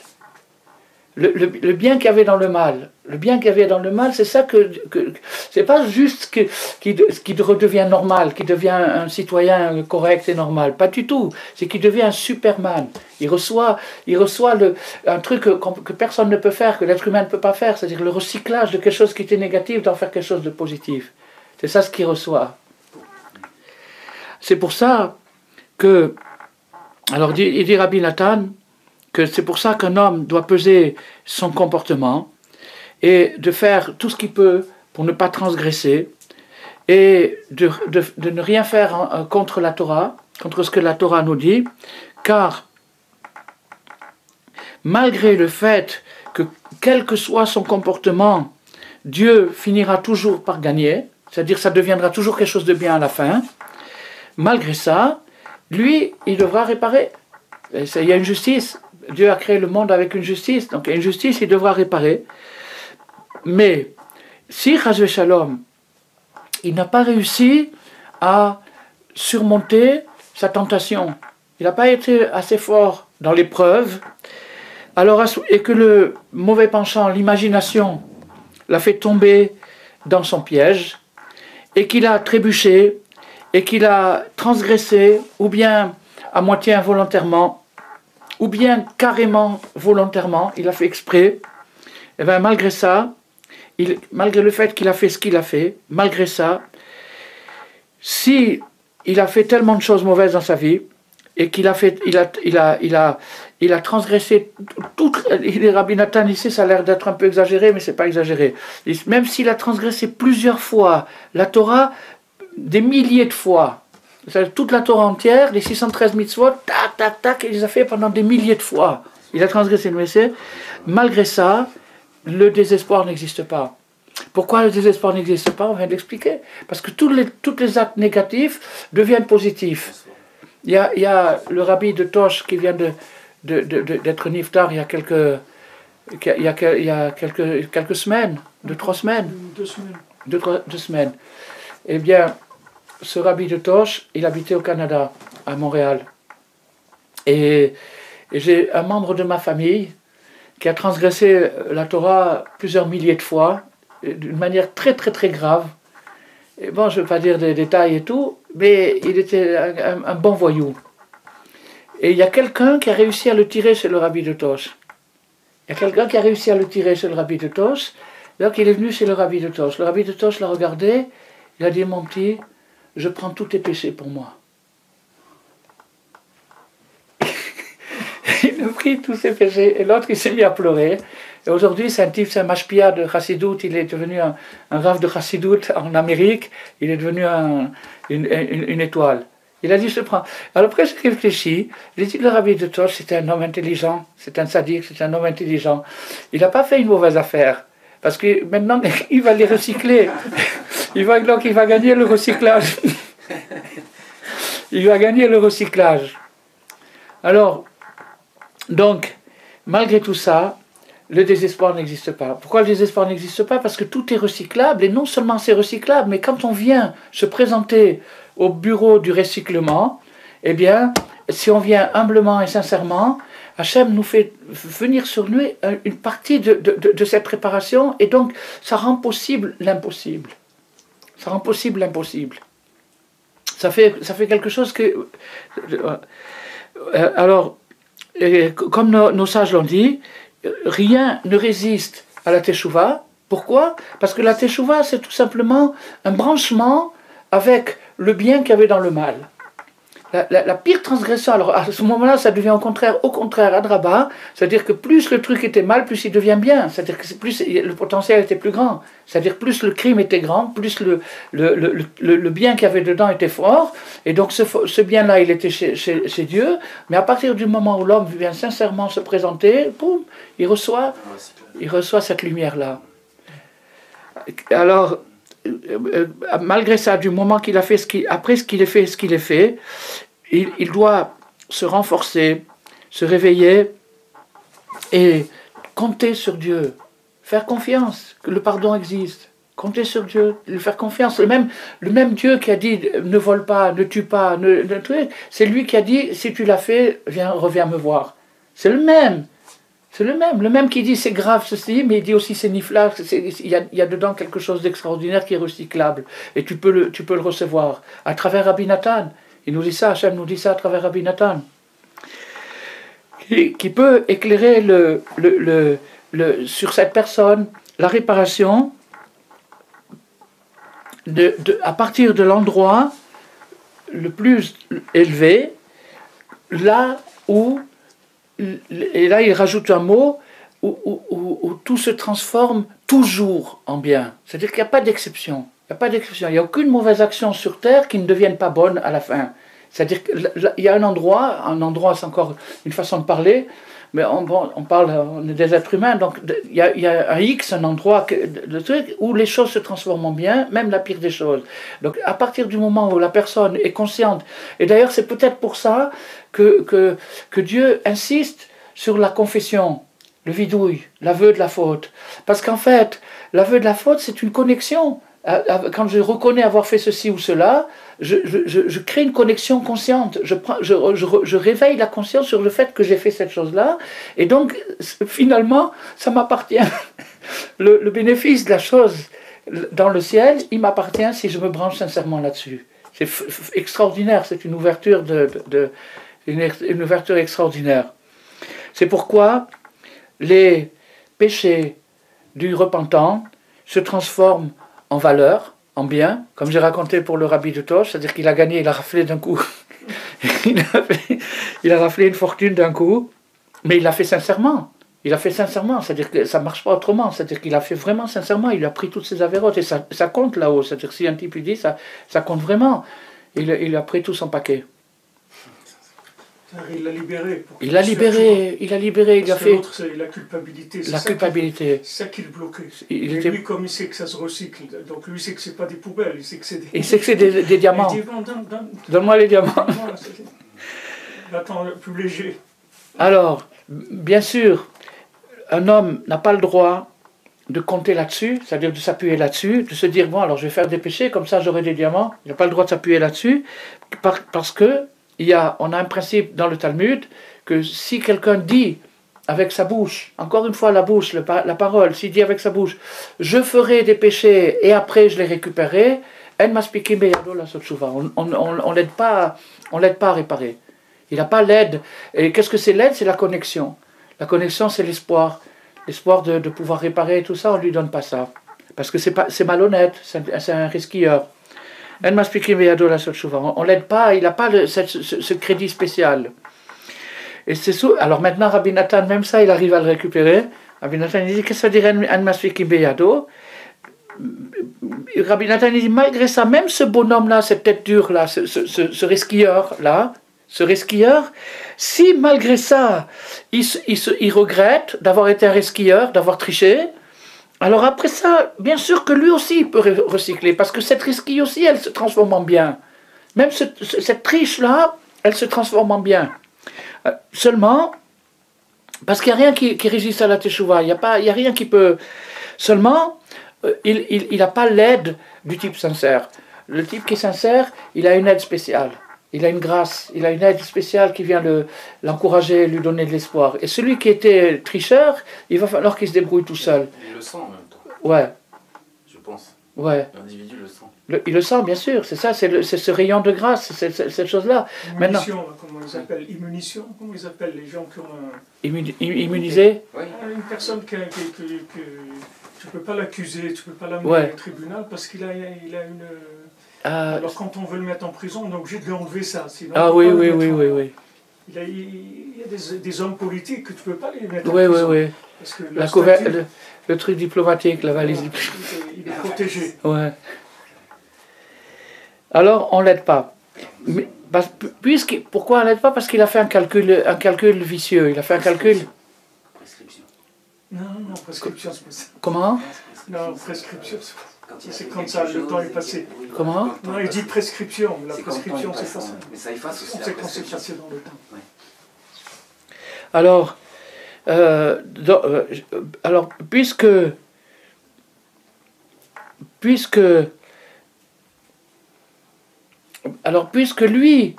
Le bien qu'il y avait dans le mal. Le bien qu'il y avait dans le mal, c'est ça c'est pas juste qu'il redevient normal, qu'il devient un citoyen correct et normal. Pas du tout. C'est qu'il devient un Superman. Il reçoit un truc que personne ne peut faire, que l'être humain ne peut pas faire, c'est-à-dire le recyclage de quelque chose qui était négatif d'en faire quelque chose de positif. C'est ça ce qu'il reçoit. C'est pour ça que, alors il dit Rabbi Nathan, que c'est pour ça qu'un homme doit peser son comportement et de faire tout ce qu'il peut pour ne pas transgresser et de ne rien faire contre la Torah, contre ce que la Torah nous dit, car malgré le fait que quel que soit son comportement, Dieu finira toujours par gagner, c'est-à-dire ça deviendra toujours quelque chose de bien à la fin, malgré ça, lui, il devra réparer. Il y a une justice. Dieu a créé le monde avec une justice, donc il y a une justice, il devra réparer. Mais si Chas Shalom, il n'a pas réussi à surmonter sa tentation, il n'a pas été assez fort dans l'épreuve, alors, et que le mauvais penchant, l'imagination, l'a fait tomber dans son piège, et qu'il a trébuché, et qu'il a transgressé, ou bien à moitié involontairement, ou bien carrément volontairement, il a fait exprès, et bien malgré ça, malgré le fait qu'il a fait ce qu'il a fait, malgré ça, si il a fait tellement de choses mauvaises dans sa vie, et qu'il a fait, il a transgressé toute, Rabbi Nathan ici, ça a l'air d'être un peu exagéré, mais c'est pas exagéré. Même s'il a transgressé plusieurs fois la Torah, des milliers de fois, toute la Torah entière, les 613 mitzvot, tac, tac, tac, il les a fait pendant des milliers de fois. Il a transgressé le Messie. Malgré ça, le désespoir n'existe pas. Pourquoi le désespoir n'existe pas? On vient d'expliquer. Parce que tous les actes négatifs deviennent positifs. Il y a le rabbi de Tosh qui vient d'être niftar il y a quelques semaines, 2-3 semaines. 2 semaines. 2 semaines. Eh bien, ce rabbi de Tosh, il habitait au Canada, à Montréal. Et j'ai un membre de ma famille qui a transgressé la Torah plusieurs milliers de fois, d'une manière très très très grave. Et bon, je ne veux pas dire des détails et tout, mais il était un bon voyou. Et il y a quelqu'un qui a réussi à le tirer chez le rabbi de Tosh. Il y a quelqu'un qui a réussi à le tirer chez le rabbi de Tosh. Donc il est venu chez le rabbi de Tosh. Le rabbi de Tosh l'a regardé, il a dit, mon petit, je prends tous tes péchés pour moi. Il a pris tous ses péchés, et l'autre il s'est mis à pleurer. Et aujourd'hui, c'est un type, c'est un mashpia de Chassidout, il est devenu un rave de Chassidout en Amérique, il est devenu une étoile. Il a dit, je te prends. Alors après, j'ai réfléchi, j'ai dit, le rabbi de Tosh, c'était un homme intelligent, c'est un sadique, c'est un homme intelligent. Il n'a pas fait une mauvaise affaire, parce que maintenant, il va les recycler. Donc, il va gagner le recyclage. Il va gagner le recyclage. Alors, donc, malgré tout ça, le désespoir n'existe pas. Pourquoi le désespoir n'existe pas? Parce que tout est recyclable, et non seulement c'est recyclable, mais quand on vient se présenter au bureau du recyclement, eh bien, si on vient humblement et sincèrement, Hachem nous fait venir sur nous une partie de cette préparation, et donc ça rend possible l'impossible. Ça rend possible l'impossible. Ça fait quelque chose que... alors, comme nos sages l'ont dit, rien ne résiste à la Teshuvah. Pourquoi? Parce que la Teshuvah, c'est tout simplement un branchement avec le bien qu'il y avait dans le mal. La pire transgression, alors à ce moment-là, ça devient au contraire, Adraba, c'est-à-dire que plus le truc était mal, plus il devient bien, c'est-à-dire que plus le potentiel était plus grand, c'est-à-dire plus le crime était grand, plus le bien qu'il y avait dedans était fort, et donc ce bien-là, il était chez Dieu, mais à partir du moment où l'homme vient sincèrement se présenter, boum, il reçoit cette lumière-là. Alors, malgré ça, du moment qu'il a fait après ce qu'il est fait, il doit se renforcer, se réveiller et compter sur Dieu, faire confiance que le pardon existe, compter sur Dieu, lui faire confiance. Le même Dieu qui a dit ne vole pas, ne tue pas, c'est lui qui a dit si tu l'as fait, reviens me voir. C'est le même. C'est le même qui dit c'est grave ceci, mais il dit aussi c'est nifla, il y a dedans quelque chose d'extraordinaire qui est recyclable, et tu peux le recevoir à travers Rabbi Nathan. Il nous dit ça, Hachem nous dit ça à travers Rabbi Nathan, qui peut éclairer sur cette personne la réparation à partir de l'endroit le plus élevé, là où... Et là, il rajoute un mot où tout se transforme toujours en bien. C'est-à-dire qu'il n'y a pas d'exception. Il n'y a aucune mauvaise action sur Terre qui ne devienne pas bonne à la fin. C'est-à-dire qu'il y a un endroit c'est encore une façon de parler, mais on est des êtres humains, donc il y a un X, un endroit où les choses se transforment en bien, même la pire des choses. Donc à partir du moment où la personne est consciente, et d'ailleurs c'est peut-être pour ça que Dieu insiste sur la confession, le vidouille, l'aveu de la faute. Parce qu'en fait, l'aveu de la faute, c'est une connexion. Quand je reconnais avoir fait ceci ou cela, je crée une connexion consciente. Je réveille la conscience sur le fait que j'ai fait cette chose-là. Et donc, finalement, ça m'appartient. Le bénéfice de la chose dans le ciel, il m'appartient si je me branche sincèrement là-dessus. C'est extraordinaire, c'est une ouverture, une ouverture extraordinaire. C'est pourquoi les péchés du repentant se transforment en valeur, en bien, comme j'ai raconté pour le rabbi de Tosh, c'est-à-dire qu'il a gagné, il a raflé d'un coup. il a raflé une fortune d'un coup, mais il l'a fait sincèrement. C'est-à-dire que ça ne marche pas autrement, c'est-à-dire qu'il a fait vraiment sincèrement, il a pris toutes ses avérotes, et ça compte là-haut, c'est-à-dire que si un type lui dit, ça compte vraiment. Il a pris tout son paquet. Il l'a libéré. Il a libéré, il a fait... L'autre, c'est la culpabilité. C'est ça qui le bloquait. Lui, comme il sait que ça se recycle, donc lui, il sait que c'est pas des poubelles, il sait que c'est des diamants. Il dit, donne-moi les diamants. Attends, plus léger. Alors, bien sûr, un homme n'a pas le droit de compter là-dessus, c'est-à-dire de s'appuyer là-dessus, de se dire, bon, alors je vais faire des péchés, comme ça j'aurai des diamants. Il n'a pas le droit de s'appuyer là-dessus, parce que on a un principe dans le Talmud que si quelqu'un dit avec sa bouche, encore une fois la bouche, la parole, s'il dit avec sa bouche, je ferai des péchés et après je les récupérerai, on l'aide pas à réparer. Il n'a pas l'aide. Et qu'est-ce que c'est l'aide? C'est la connexion. La connexion, c'est l'espoir. l'espoir de pouvoir réparer tout ça, on ne lui donne pas ça. Parce que c'est malhonnête, c'est un risquilleur. On ne l'aide pas, il n'a pas ce crédit spécial. Et alors maintenant, Rabbi Nathan, même ça, il arrive à le récupérer. Rabbi Nathan, il dit, qu'est-ce que ça dirait un masfikim beyado? Rabbi Nathan, il dit, malgré ça, même ce bonhomme-là, cette tête dure-là, ce risquilleur-là, si malgré ça, il regrette d'avoir été un risquilleur, d'avoir triché, alors après ça, bien sûr que lui aussi il peut recycler, parce que cette risquille aussi, elle se transforme en bien. Même cette triche-là, elle se transforme en bien. Seulement, parce qu'il n'y a rien qui résiste à la teshuva, il n'y a rien qui peut... Seulement, il n'a pas l'aide du type sincère. Le type qui est sincère, il a une aide spéciale. Il a une grâce, il a une aide spéciale qui vient l'encourager, lui donner de l'espoir. Et celui qui était tricheur, il va falloir qu'il se débrouille tout seul. Il le sent en même temps. Ouais. Je pense. Ouais. L'individu le sent. Il le sent, bien sûr, c'est ça, c'est ce rayon de grâce, cette chose-là. Immunition, comment ils appellent? Immunition, comment ils appellent les gens qui ont un... Immunisé. Oui. Une personne que tu ne peux pas l'accuser, tu ne peux pas l'amener Ouais. au tribunal parce qu'il a une... Ah, Alors quand on veut le mettre en prison, on est obligé de lui enlever ça. Sinon ah on peut oui, pas le oui, mettre oui, en- oui, oui. Il y a des hommes politiques que tu ne peux pas les mettre en Oui, oui, prison. oui. Parce que La leur statut, le truc diplomatique, la valise. il est protégé. Ouais. Alors, on ne l'aide pas. Mais, pourquoi on ne l'aide pas? Parce qu'il a fait un calcul vicieux. Il a fait un calcul. Prescription. Non, prescription, c'est pas ça. Comment? Non, prescription, c'est pas Il C'est fait comme quelque ça, le chose temps est et passé. oui, Comment? Non, il dit prescription. La C'est quand le temps prescription, est c'est pas passé. ça. Mais ça efface aussi On la sait quand c'est prescription. passé dans le temps. Alors, puisque lui,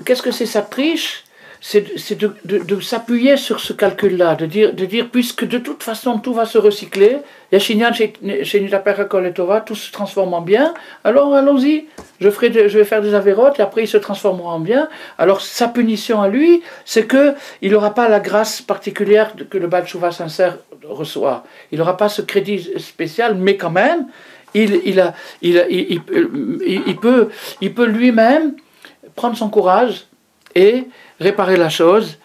qu'est-ce que c'est sa triche? C'est de s'appuyer sur ce calcul-là, de dire puisque de toute façon tout va se recycler, tout se transforme en bien, alors allons-y, je vais faire des avérotes et après ils se transformeront en bien. Alors sa punition à lui, c'est qu'il n'aura pas la grâce particulière que le Baal Tshuva sincère reçoit. Il n'aura pas ce crédit spécial, mais quand même, il peut lui-même prendre son courage et réparer la chose,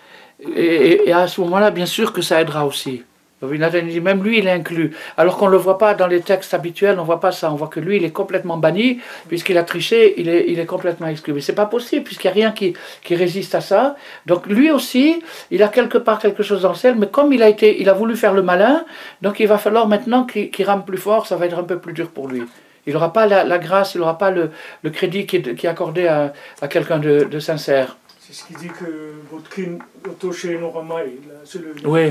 et à ce moment-là, bien sûr que ça aidera aussi. Même lui, il est inclus. Alors qu'on ne le voit pas dans les textes habituels, on ne voit pas ça. On voit que lui, il est complètement banni, puisqu'il a triché, il est complètement exclu. Mais ce n'est pas possible, puisqu'il n'y a rien qui résiste à ça. Donc lui aussi, il a quelque part quelque chose dans le ciel, mais comme il a voulu faire le malin, donc il va falloir maintenant qu'il rame plus fort, ça va être un peu plus dur pour lui. Il n'aura pas la grâce, il n'aura pas le crédit qui est accordé à quelqu'un de sincère. C'est ce qui dit que votre kin, Otoshe Noramai, c'est Oui.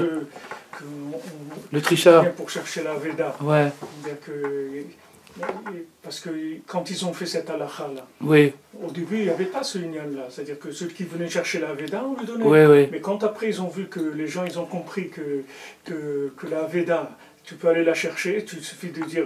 Le tricheur. vient pour chercher la Veda. Ouais, Parce que quand ils ont fait cette halakha-là, oui, au début, il n'y avait pas ce lien-là. C'est-à-dire que ceux qui venaient chercher la Veda, on lui donnait. oui, oui. Mais quand après ils ont vu que les gens ils ont compris que la Veda, tu peux aller la chercher, il suffit de dire,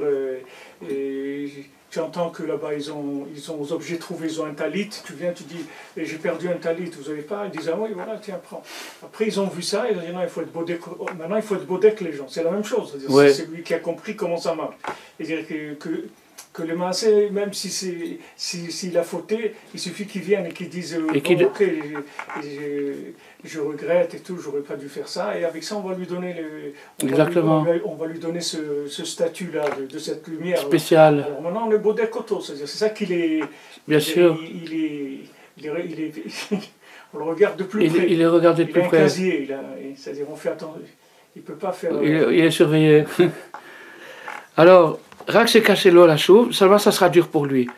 tu entends que là-bas ils ont aux objets trouvés, ils ont un talit, tu viens, tu dis, j'ai perdu un talit, vous n'avez pas? Ils disent, ah oui, voilà, tiens, prends. Après ils ont vu ça, ils ont dit, non, il faut être bodek, maintenant il faut être bodek les gens, c'est la même chose, c'est-à-dire, Ouais. c'est lui qui a compris comment ça marche. C'est-à-dire que le massé, même s'il a fauté, il suffit qu'il vienne et qu'il dise ok, je regrette et tout, j'aurais pas dû faire ça, et avec ça on va lui donner Exactement. on va lui donner ce statut-là de cette lumière. Spécial. Alors maintenant on est Bodek Koto, c'est ça qu'il est. Bien sûr. On le regarde de plus près. Il est regardé de Il plus a un près. casier, c'est-à-dire on fait attention. Il peut pas faire. Il est surveillé. Alors, Rak s'est caché l'eau la chouve, seulement ça sera dur pour lui,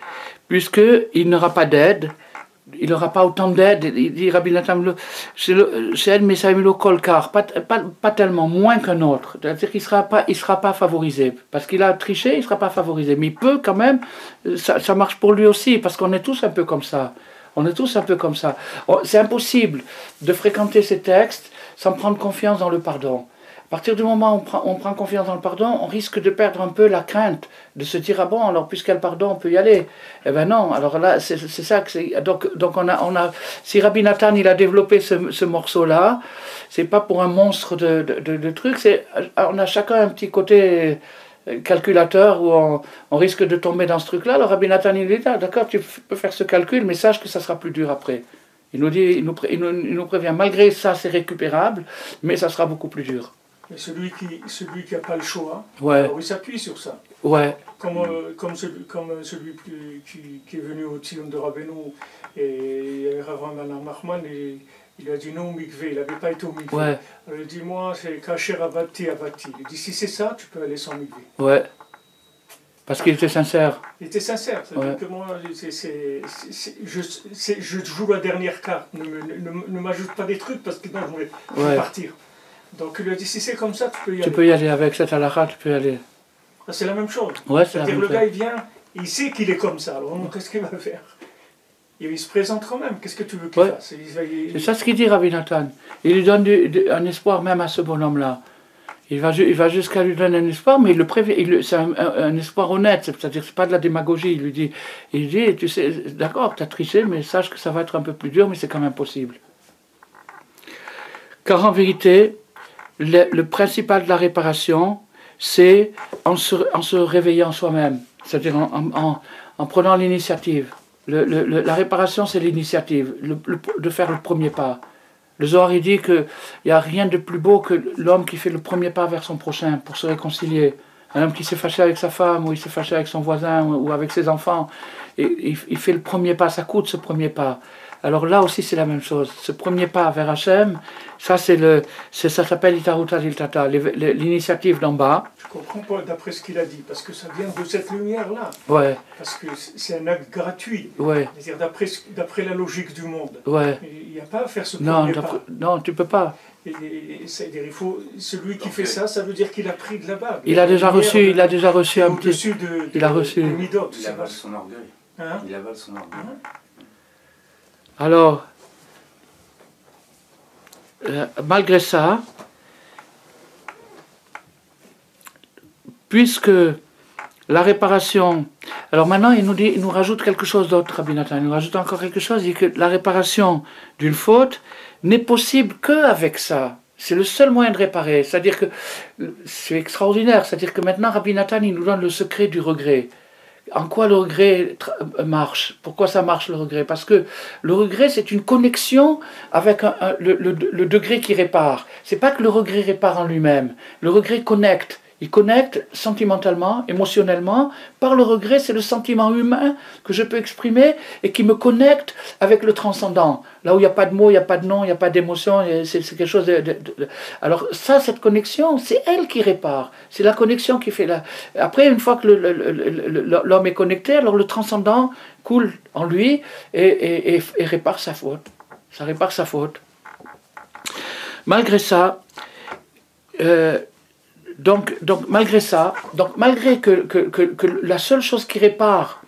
puisqu'il n'aura pas d'aide, il n'aura pas autant d'aide, il dit Rabbi Nathan, c'est aide, mais ça le kolkar, pas tellement, moins qu'un autre, c'est-à-dire qu'il ne sera pas favorisé, parce qu'il a triché, il ne sera pas favorisé, mais il peut quand même, ça marche pour lui aussi, parce qu'on est tous un peu comme ça. On est tous un peu comme ça. C'est impossible de fréquenter ces textes sans prendre confiance dans le pardon. partir du moment où on prend confiance dans le pardon, on risque de perdre un peu la crainte, de se dire, ah bon, alors puisqu'il y a le pardon, on peut y aller. Eh ben non, alors là, c'est ça que c'est. Donc si Rabbi Nathan, il a développé ce morceau-là, c'est pas pour un monstre de trucs, on a chacun un petit côté calculateur où on risque de tomber dans ce truc-là. Alors Rabbi Nathan, il dit, ah, d'accord, tu peux faire ce calcul, mais sache que ça sera plus dur après. Il nous prévient, malgré ça, c'est récupérable, mais ça sera beaucoup plus dur. Mais celui qui n'a pas le choix, ouais. Alors il s'appuie sur ça. Ouais. Comme celui qui est venu au Tzion de Rabbeinu, et Rav Nachman, il a dit non au mikvé, il n'avait pas été au mikvé. Ouais. Alors il dit, moi, c'est Kacher Avati Avati. Il dit, si c'est ça, tu peux aller sans mikvé. Ouais. Parce qu'il était sincère. Il était sincère. C'est-à-dire que moi, je joue la dernière carte. Ne m'ajoute pas des trucs parce que non, je vais partir. Donc il lui a dit, si c'est comme ça, tu peux y aller. Tu peux y aller avec cette halakha, tu peux y aller. C'est la même chose. Ouais, c'est-à-dire le gars, il vient, il sait qu'il est comme ça. Alors qu'est-ce qu'il va faire? Il se présente quand même. Qu'est-ce que tu veux qu'il fasse? C'est ça ce qu'il dit, Rabbi Nathan. Il lui donne un espoir même à ce bonhomme-là. Il va jusqu'à lui donner un espoir, mais il le prévient. C'est un espoir honnête, c'est-à-dire que ce n'est pas de la démagogie. Il dit, tu sais, d'accord, tu as triché, mais sache que ça va être un peu plus dur, mais c'est quand même possible. Car en vérité, le principal de la réparation, c'est en se réveillant soi-même, c'est-à-dire en prenant l'initiative. La réparation, c'est l'initiative, de faire le premier pas. Le Zohar, il dit qu'il n'y a rien de plus beau que l'homme qui fait le premier pas vers son prochain pour se réconcilier. Un homme qui s'est fâché avec sa femme, ou il s'est fâché avec son voisin, ou avec ses enfants, et il fait le premier pas, ça coûte ce premier pas. Alors là aussi c'est la même chose, ce premier pas vers Hachem, ça s'appelle Itaruta Diltata, l'initiative d'en bas. Je comprends pas d'après ce qu'il a dit, parce que ça vient de cette lumière-là. Ouais. Parce que c'est un acte gratuit. Ouais. C'est-à-dire d'après la logique du monde. Ouais. Il n'y a pas à faire ce premier pas. Non, tu peux pas. C'est-à-dire, celui qui fait ça, ça veut dire qu'il a pris de la bague. Il a déjà reçu un petit. Il a reçu. Il avale son orgueil. Hein? Il avale son orgueil. Alors, malgré ça, puisque la réparation... Alors maintenant, il nous rajoute quelque chose d'autre, Rabbi Nathan. Il nous rajoute encore quelque chose, il dit que la réparation d'une faute n'est possible qu'avec ça. C'est le seul moyen de réparer. C'est-à-dire que c'est extraordinaire. C'est-à-dire que maintenant, Rabbi Nathan, il nous donne le secret du regret. En quoi le regret marche? Pourquoi ça marche le regret? Parce que le regret, c'est une connexion avec le degré qui répare. C'est pas que le regret répare en lui-même. Le regret connecte. Il connecte sentimentalement, émotionnellement. Par le regret, c'est le sentiment humain que je peux exprimer et qui me connecte avec le transcendant. Là où il n'y a pas de mots, il n'y a pas de nom, il n'y a pas d'émotion, c'est quelque chose Alors ça, cette connexion, c'est elle qui répare. C'est la connexion qui fait la... Après, une fois que l'homme est connecté, alors le transcendant coule en lui et répare sa faute. Ça répare sa faute. Malgré ça... Donc malgré ça, que la seule chose qui répare,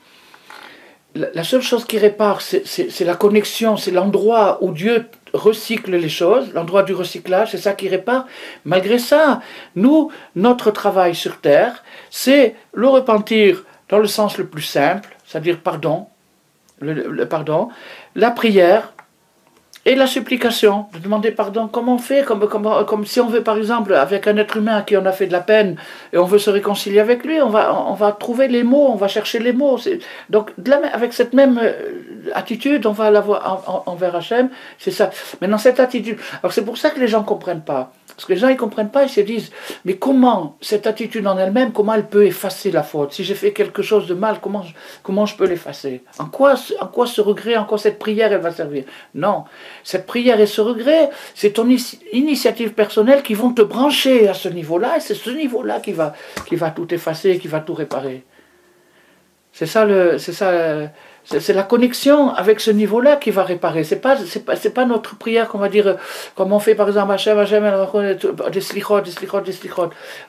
c'est la connexion, c'est l'endroit où Dieu recycle les choses, l'endroit du recyclage, c'est ça qui répare. Malgré ça, nous, notre travail sur terre, c'est le repentir dans le sens le plus simple, c'est-à-dire pardon, le pardon, la prière, et la supplication, de demander pardon, comment on fait, comme si on veut par exemple, avec un être humain à qui on a fait de la peine, et on veut se réconcilier avec lui, on va trouver les mots, on va chercher les mots. Donc avec cette même attitude, on va l'avoir envers Hachem, c'est ça. Maintenant cette attitude, alors c'est pour ça que les gens ne comprennent pas. Parce que les gens ils ne comprennent pas, ils se disent, mais comment cette attitude en elle-même, comment elle peut effacer la faute? Si j'ai fait quelque chose de mal, comment je peux l'effacer? En quoi ce regret, en quoi cette prière elle va servir? Non, cette prière et ce regret, c'est ton initiative personnelle qui vont te brancher à ce niveau-là, et c'est ce niveau-là qui va tout effacer, qui va tout réparer. C'est la connexion avec ce niveau-là qui va réparer. C'est pas notre prière qu'on va dire, comme on fait par exemple Hachem, des slichot.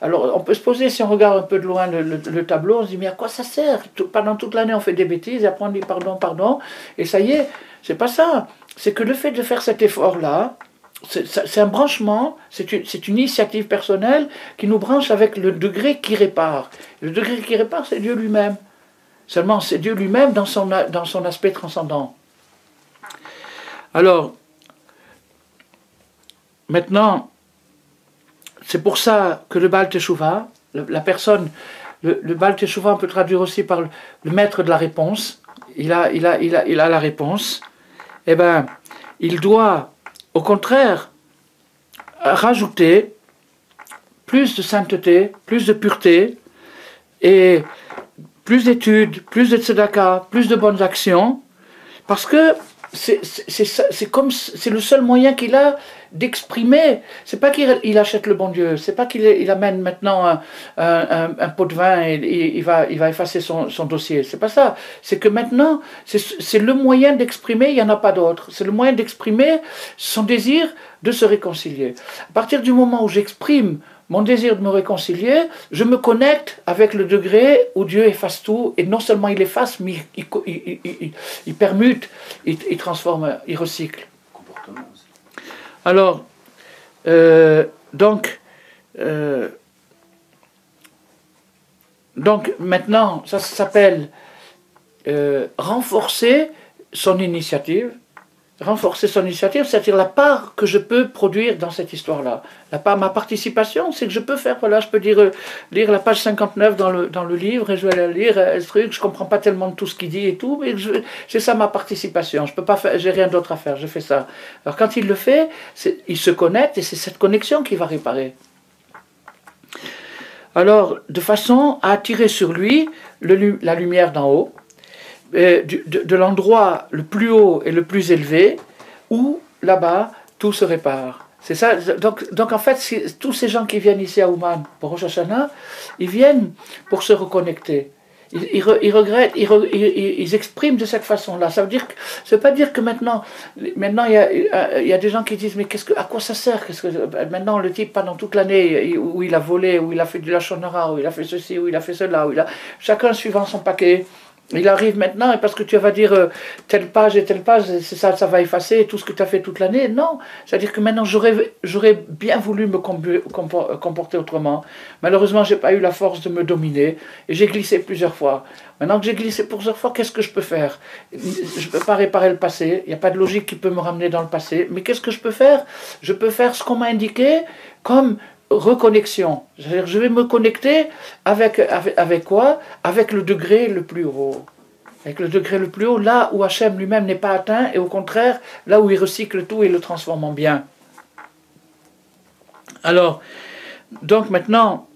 Alors on peut se poser, si on regarde un peu de loin le tableau, on se dit mais à quoi ça sert? Pendant toute l'année on fait des bêtises, et après on dit pardon, et ça y est, c'est pas ça. C'est que le fait de faire cet effort-là, c'est un branchement, c'est une initiative personnelle qui nous branche avec le degré qui répare. Le degré qui répare, c'est Dieu lui-même. Seulement, c'est Dieu lui-même dans son aspect transcendant. Alors, maintenant, c'est pour ça que le Baal Teshuvah, la personne, le Baal Teshuvah, on peut traduire aussi par le maître de la réponse. Il a la réponse. Eh bien, il doit, au contraire, rajouter plus de sainteté, plus de pureté, et plus d'études, plus de tzedaka, plus de bonnes actions, parce que c'est le seul moyen qu'il a d'exprimer. C'est pas qu'il achète le bon Dieu, c'est pas qu'il amène maintenant un pot de vin et il va effacer son dossier. C'est pas ça. C'est que maintenant, c'est le moyen d'exprimer, il n'y en a pas d'autre. C'est le moyen d'exprimer son désir de se réconcilier. À partir du moment où j'exprime mon désir de me réconcilier, je me connecte avec le degré où Dieu efface tout, et non seulement il efface, mais il permute, il transforme, il recycle. Comportement aussi. Alors, donc maintenant, ça s'appelle renforcer son initiative. Renforcer son initiative, c'est-à-dire la part que je peux produire dans cette histoire-là. Ma participation, c'est que je peux faire, voilà, je peux lire la page 59 dans le livre, et je vais la lire, ce truc, je ne comprends pas tellement tout ce qu'il dit et tout, mais c'est ça ma participation, je peux pas faire, j'ai rien d'autre à faire, je fais ça. Alors quand il le fait, il se connecte, et c'est cette connexion qui va réparer. Alors, de façon à attirer sur lui la lumière d'en haut, de l'endroit le plus haut et le plus élevé, où là-bas tout se répare. C'est ça. Donc en fait, tous ces gens qui viennent ici à Ouman pour Rosh Hashanah, ils viennent pour se reconnecter. Ils regrettent, ils expriment de cette façon-là. Ça veut pas dire que maintenant il y a des gens qui disent mais à quoi ça sert? Maintenant le type pendant toute l'année où il a volé, où il a fait de la shonara, où il a fait ceci, où il a fait cela, chacun suivant son paquet. Il arrive maintenant, et parce que tu vas dire telle page et telle page, c'est ça va effacer tout ce que tu as fait toute l'année. Non, c'est-à-dire que maintenant j'aurais bien voulu me comporter autrement. Malheureusement, je n'ai pas eu la force de me dominer, et j'ai glissé plusieurs fois. Maintenant que j'ai glissé plusieurs fois, qu'est-ce que je peux faire? Je ne peux pas réparer le passé, il n'y a pas de logique qui peut me ramener dans le passé, mais qu'est-ce que je peux faire? Je peux faire ce qu'on m'a indiqué comme reconnexion. C'est-à-dire, je vais me connecter avec quoi? Avec le degré le plus haut. Avec le degré le plus haut, là où Hachem lui-même n'est pas atteint, et au contraire, là où il recycle tout et le transforme en bien. Alors, donc maintenant,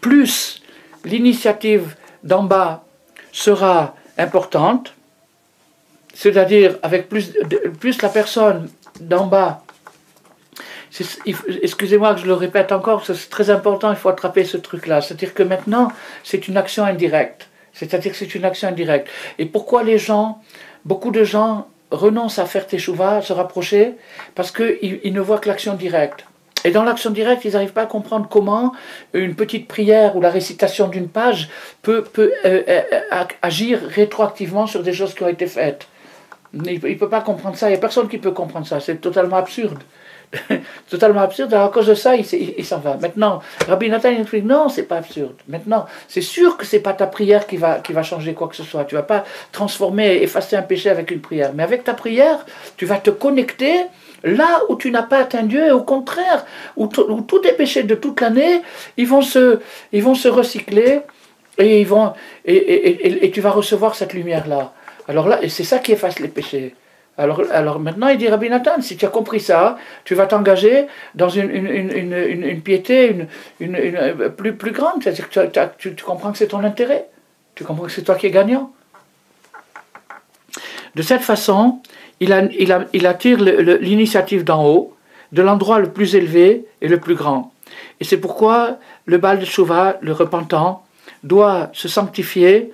plus l'initiative d'en bas sera importante, c'est-à-dire avec plus la personne d'en bas. Excusez-moi que je le répète encore, c'est très important, il faut attraper ce truc-là. C'est-à-dire que maintenant, c'est une action indirecte. C'est-à-dire que c'est une action indirecte. Et pourquoi beaucoup de gens renoncent à faire teshuva, à se rapprocher? Parce qu'ils ne voient que l'action directe. Et dans l'action directe, ils n'arrivent pas à comprendre comment une petite prière ou la récitation d'une page peut agir rétroactivement sur des choses qui ont été faites. Il ne peut pas comprendre ça, il n'y a personne qui peut comprendre ça, c'est totalement absurde. Totalement absurde, alors à cause de ça, il s'en va. Maintenant, Rabbi Nathan il dit non, c'est pas absurde. Maintenant, c'est sûr que c'est pas ta prière qui va changer quoi que ce soit. Tu vas pas transformer, effacer un péché avec une prière. Mais avec ta prière, tu vas te connecter là où tu n'as pas atteint Dieu, et au contraire, où tous tes péchés de toute l'année, ils vont se recycler, et et tu vas recevoir cette lumière-là. Alors là, et c'est ça qui efface les péchés. Alors maintenant, il dit Rabbi Nathan, si tu as compris ça, tu vas t'engager dans une piété plus grande. C'est-à-dire que tu comprends que c'est ton intérêt. Tu comprends que c'est toi qui es gagnant. De cette façon, il attire l'initiative d'en haut, de l'endroit le plus élevé et le plus grand. Et c'est pourquoi le Baal de Teshuvah, le repentant, doit se sanctifier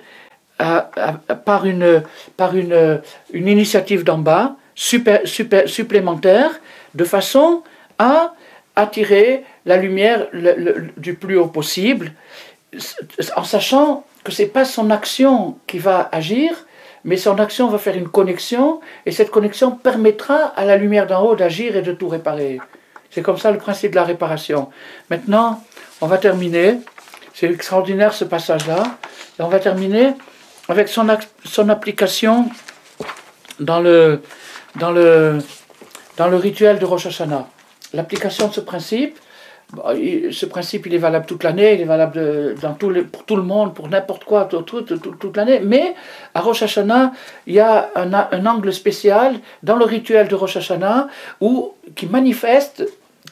par une initiative d'en bas, supplémentaire, de façon à attirer la lumière du plus haut possible, en sachant que ce n'est pas son action qui va agir, mais son action va faire une connexion, et cette connexion permettra à la lumière d'en haut d'agir et de tout réparer. C'est comme ça le principe de la réparation. Maintenant, on va terminer. C'est extraordinaire ce passage-là. Et on va terminer avec son application dans le rituel de Rosh Hashanah. L'application de ce principe, il est valable toute l'année, il est valable pour tout le monde, pour n'importe quoi, toute l'année. Mais à Rosh Hashanah, il y a un angle spécial dans le rituel de Rosh Hashanah qui manifeste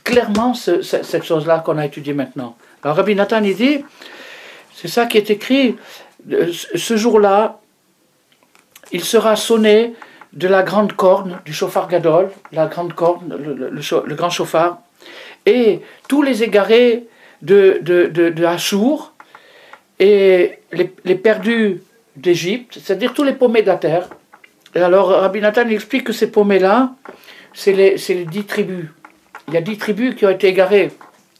clairement cette chose-là qu'on a étudiée maintenant. Alors Rabbi Nathan, il dit, c'est ça qui est écrit, ce jour-là, il sera sonné de la grande corne, du shofar gadol, la grande corne, le grand shofar, et tous les égarés de Hachour, et les perdus d'Égypte, c'est-à-dire tous les paumés de la terre. Et alors Rabbi Nathan explique que ces paumés-là, c'est les 10 tribus. Il y a 10 tribus qui ont été égarées.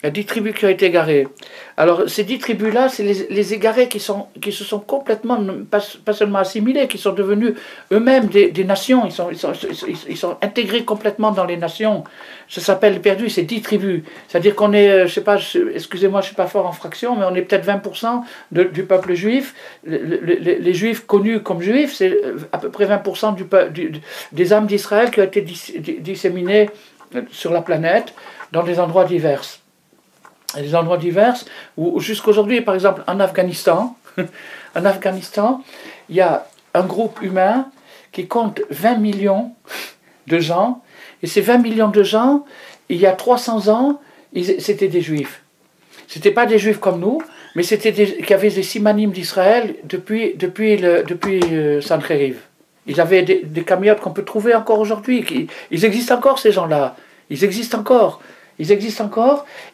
Il y a 10 tribus qui ont été égarées. Alors, ces 10 tribus-là, c'est les égarés qui se sont complètement, pas seulement assimilés, qui sont devenus eux-mêmes des nations. Ils sont intégrés complètement dans les nations. Ça s'appelle les perdus, c'est 10 tribus. C'est-à-dire qu'on est, je sais pas, excusez-moi, je ne suis pas fort en fraction, mais on est peut-être 20% du peuple juif. Les juifs connus comme juifs, c'est à peu près 20% des âmes d'Israël qui ont été disséminées sur la planète, dans des endroits divers. Et des endroits divers où jusqu'aujourd'hui, par exemple en Afghanistan, il y a un groupe humain qui compte 20 millions de gens, et ces 20 millions de gens, il y a 300 ans, c'était des juifs. C'était pas des juifs comme nous, mais c'était qui avaient des simanim d'Israël depuis Sancheriv. Ils avaient des camiotes qu'on peut trouver encore aujourd'hui. Ils existent encore, ces gens-là. Ils existent encore,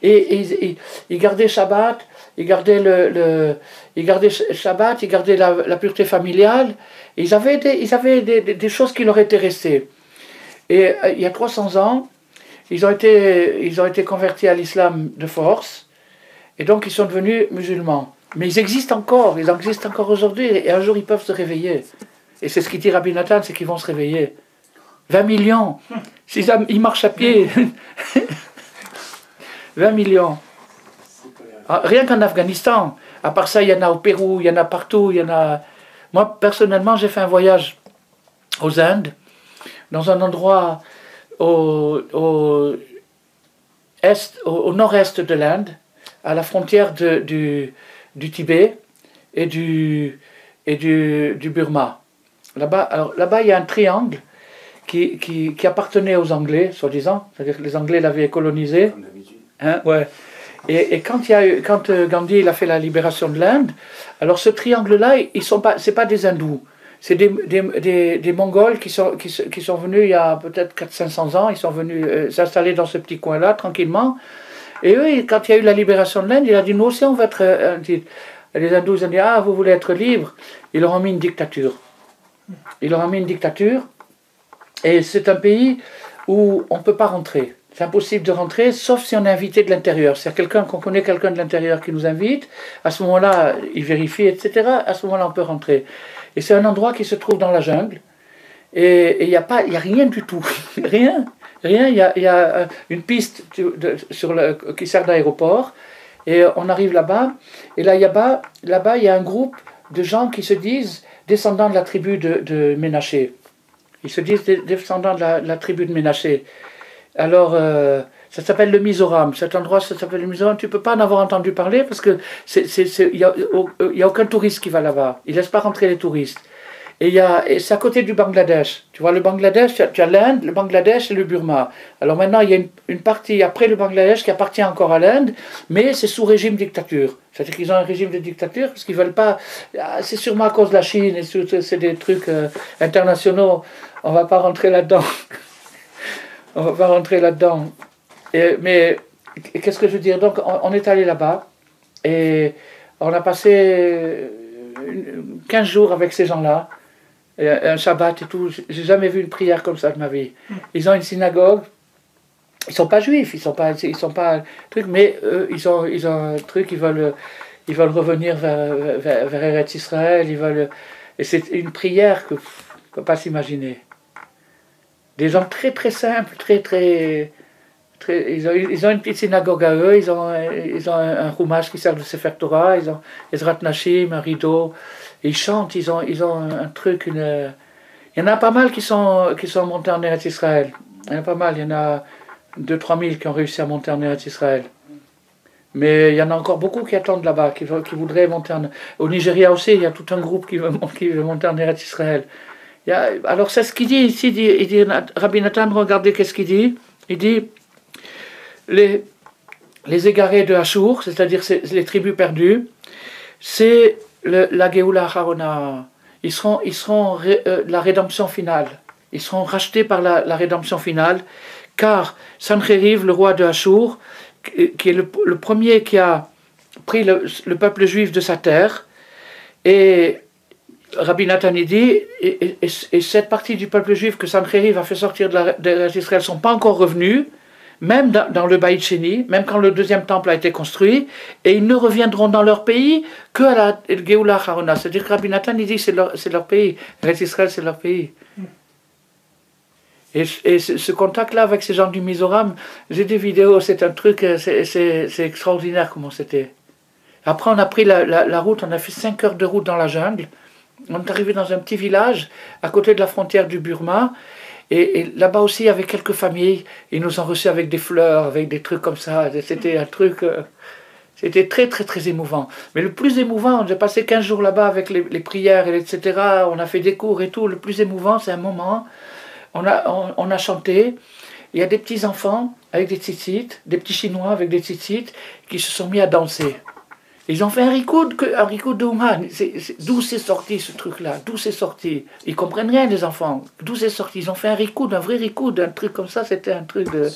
et ils gardaient Shabbat, ils gardaient Shabbat, ils gardaient la pureté familiale, et ils avaient des choses qui leur étaient restées. Et il y a 300 ans, ils ont été convertis à l'islam de force, et donc ils sont devenus musulmans. Mais ils existent encore aujourd'hui, et un jour ils peuvent se réveiller. Et c'est ce qu'il dit Rabbi Nathan, c'est qu'ils vont se réveiller. 20 millions, ils marchent à pied. 20 millions. Rien qu'en Afghanistan. À part ça, il y en a au Pérou, il y en a partout. Moi, personnellement, j'ai fait un voyage aux Indes, dans un endroit au nord-est de l'Inde, à la frontière du Tibet et du Burma. Là-bas, il y a un triangle qui appartenait aux Anglais, soi-disant, c'est-à-dire que les Anglais l'avaient colonisé. Comme d'habitude. Hein, ouais. Et quand Gandhi il a fait la libération de l'Inde, alors ce triangle-là, c'est pas des hindous, c'est des Mongols qui sont venus il y a peut-être 400-500 ans, ils sont venus s'installer dans ce petit coin-là, tranquillement. Et eux, quand il y a eu la libération de l'Inde, il a dit, nous aussi on va être... les hindous ont dit, ah, vous voulez être libres? Ils leur ont mis une dictature. Et c'est un pays où on ne peut pas rentrer. C'est impossible de rentrer, sauf si on est invité de l'intérieur. C'est-à-dire qu'on connaît quelqu'un de l'intérieur qui nous invite. À ce moment-là, il vérifie, etc. À ce moment-là, on peut rentrer. Et c'est un endroit qui se trouve dans la jungle. Et il n'y a rien du tout. Rien. Il y a une piste qui sert d'aéroport. Et on arrive là-bas. Et là-bas, il y a un groupe de gens qui se disent descendants de la tribu de Ménaché. Ils se disent descendants de la tribu de Ménaché. Alors, ça s'appelle le Mizoram. Cet endroit, ça s'appelle le Mizoram. Tu ne peux pas en avoir entendu parler parce qu'il n'y a aucun touriste qui va là-bas. Ils ne laissent pas rentrer les touristes. Et c'est à côté du Bangladesh. Tu vois, le Bangladesh, tu as l'Inde, le Bangladesh et le Burma. Alors maintenant, il y a une partie après le Bangladesh qui appartient encore à l'Inde, mais c'est sous régime dictature. C'est-à-dire qu'ils ont un régime de dictature parce qu'ils ne veulent pas... C'est sûrement à cause de la Chine, et c'est des trucs internationaux. On ne va pas rentrer là-dedans. Mais qu'est-ce que je veux dire? Donc, on est allé là-bas et on a passé 15 jours avec ces gens-là, un Shabbat et tout. J'ai jamais vu une prière comme ça de ma vie. Ils ont une synagogue. Ils sont pas juifs, ils sont pas truc, mais ils ont un truc. Ils veulent revenir vers Eretz Israël. Et c'est une prière qu'on ne peut pas s'imaginer. Des gens très très simples, ils ont une petite synagogue à eux, ils ont un roumage qui sert de Sefer Torah, ils ont Ezrat Nashim, un rideau, et ils chantent, ils ont un truc, il y en a pas mal qui sont montés en Eretz Israël. Il y en a pas mal, il y en a 2-3 000 qui ont réussi à monter en Eretz Israël. Mais il y en a encore beaucoup qui attendent là-bas, qui voudraient monter au Nigeria aussi, il y a tout un groupe qui veut monter en Eretz Israël. Alors c'est ce qu'il dit ici, il dit Rabbi Nathan, regardez qu'est-ce qu'il dit. Il dit les égarés de Hachour, c'est-à-dire les tribus perdues, c'est la Géoula Harona. Ils seront la rédemption finale. Ils seront rachetés par la rédemption finale, car Sancheriv, le roi de Hachour, qui est le premier qui a pris le peuple juif de sa terre, et Rabbi Nathan dit, et cette partie du peuple juif que Sancheriv a fait sortir d'Israël ne sont pas encore revenus, même dans le Baït Sheni, même quand le deuxième temple a été construit, et ils ne reviendront dans leur pays que à la Géoula Harona. C'est-à-dire que Rabbi Nathan il dit c'est leur pays, Israël c'est leur pays. Et ce contact-là avec ces gens du Mizoram, j'ai des vidéos, c'est un truc, c'est extraordinaire comment c'était. Après on a pris la route, on a fait 5 heures de route dans la jungle, on est arrivé dans un petit village à côté de la frontière du Burma, et là-bas aussi il y avait quelques familles, ils nous ont reçus avec des fleurs, avec des trucs comme ça, c'était un truc, c'était très très très émouvant. Mais le plus émouvant, on a passé 15 jours là-bas avec les prières, etc., on a fait des cours et tout, le plus émouvant c'est un moment, on a chanté, il y a des petits enfants avec des tzitzit, des petits Chinois avec des tzitzit qui se sont mis à danser. Ils ont fait un rikoud de Ouman. D'où c'est sorti ce truc-là? D'où c'est sorti? Ils comprennent rien les enfants. D'où c'est sorti? Ils ont fait un rikoud, un vrai rikoud, un truc comme ça, c'était un truc de...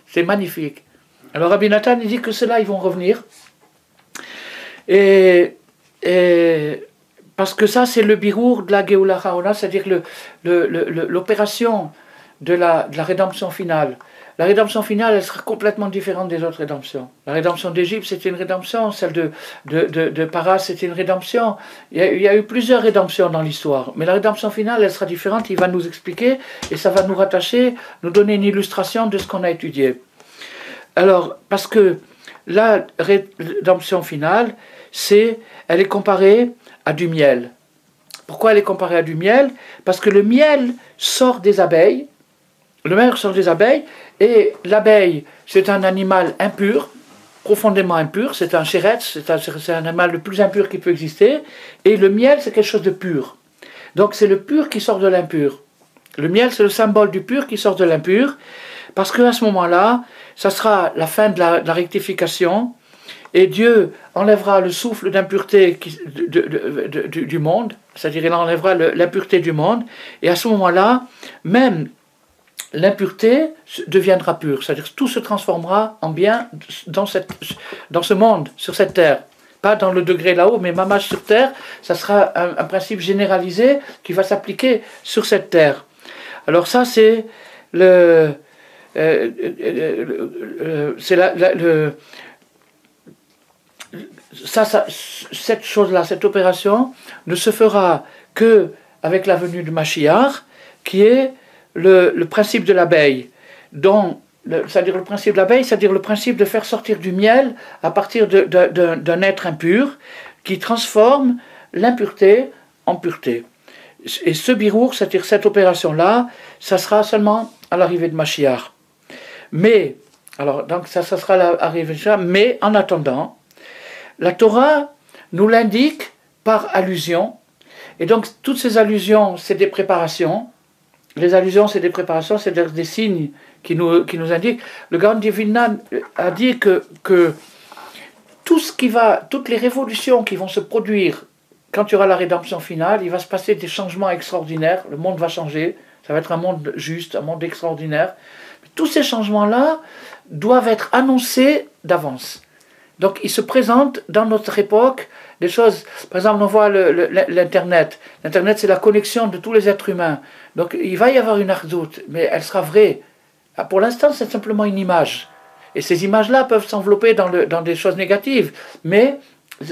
C'est magnifique. Alors Rabbi Nathan il dit que ceux-là ils vont revenir. Et parce que ça, c'est le birour de la Géoula Harona, c'est-à-dire l'opération de la rédemption finale. La rédemption finale, elle sera complètement différente des autres rédemptions. La rédemption d'Égypte, c'était une rédemption. Celle de Paras, c'était une rédemption. Il y a eu plusieurs rédemptions dans l'histoire. Mais la rédemption finale, elle sera différente. Il va nous expliquer et ça va nous rattacher, nous donner une illustration de ce qu'on a étudié. Alors, parce que la rédemption finale, elle est comparée à du miel. Pourquoi elle est comparée à du miel? Parce que le miel sort des abeilles, et l'abeille, c'est un animal impur, profondément impur, c'est un chéretz, c'est un animal le plus impur qui peut exister, et le miel, c'est quelque chose de pur. Donc c'est le pur qui sort de l'impur. Le miel, c'est le symbole du pur qui sort de l'impur, parce qu'à ce moment-là, ça sera la fin de la rectification, et Dieu enlèvera le souffle d'impureté du monde, c'est-à-dire il enlèvera l'impureté du monde, et à ce moment-là, même l'impureté deviendra pure, c'est-à-dire que tout se transformera en bien dans ce monde, sur cette terre. Pas dans le degré là-haut, mais mamash sur terre, ça sera un principe généralisé qui va s'appliquer sur cette terre. Alors ça, c'est cette chose-là, cette opération, ne se fera que avec la venue de Mashiach, qui est le principe de l'abeille. C'est-à-dire le principe de l'abeille, c'est-à-dire le principe de faire sortir du miel à partir d'un être impur qui transforme l'impureté en pureté. Et ce birour, c'est-à-dire cette opération-là, ça sera seulement à l'arrivée de Mashiach. Mais, alors, donc ça sera l'arrivée de Mashiach, mais en attendant, la Torah nous l'indique par allusion, et donc toutes ces allusions, c'est des préparations. Les allusions, c'est des préparations, c'est des signes qui nous indiquent. Le Gaon de Vilna a dit que toutes les révolutions qui vont se produire quand il y aura la rédemption finale, il va se passer des changements extraordinaires, le monde va changer, ça va être un monde juste, un monde extraordinaire. Tous ces changements-là doivent être annoncés d'avance. Donc ils se présentent dans notre époque des choses, par exemple on voit l'Internet. L'Internet c'est la connexion de tous les êtres humains. Donc il va y avoir une ardout, mais elle sera vraie. Pour l'instant c'est simplement une image. Et ces images-là peuvent s'envelopper dans des choses négatives. Mais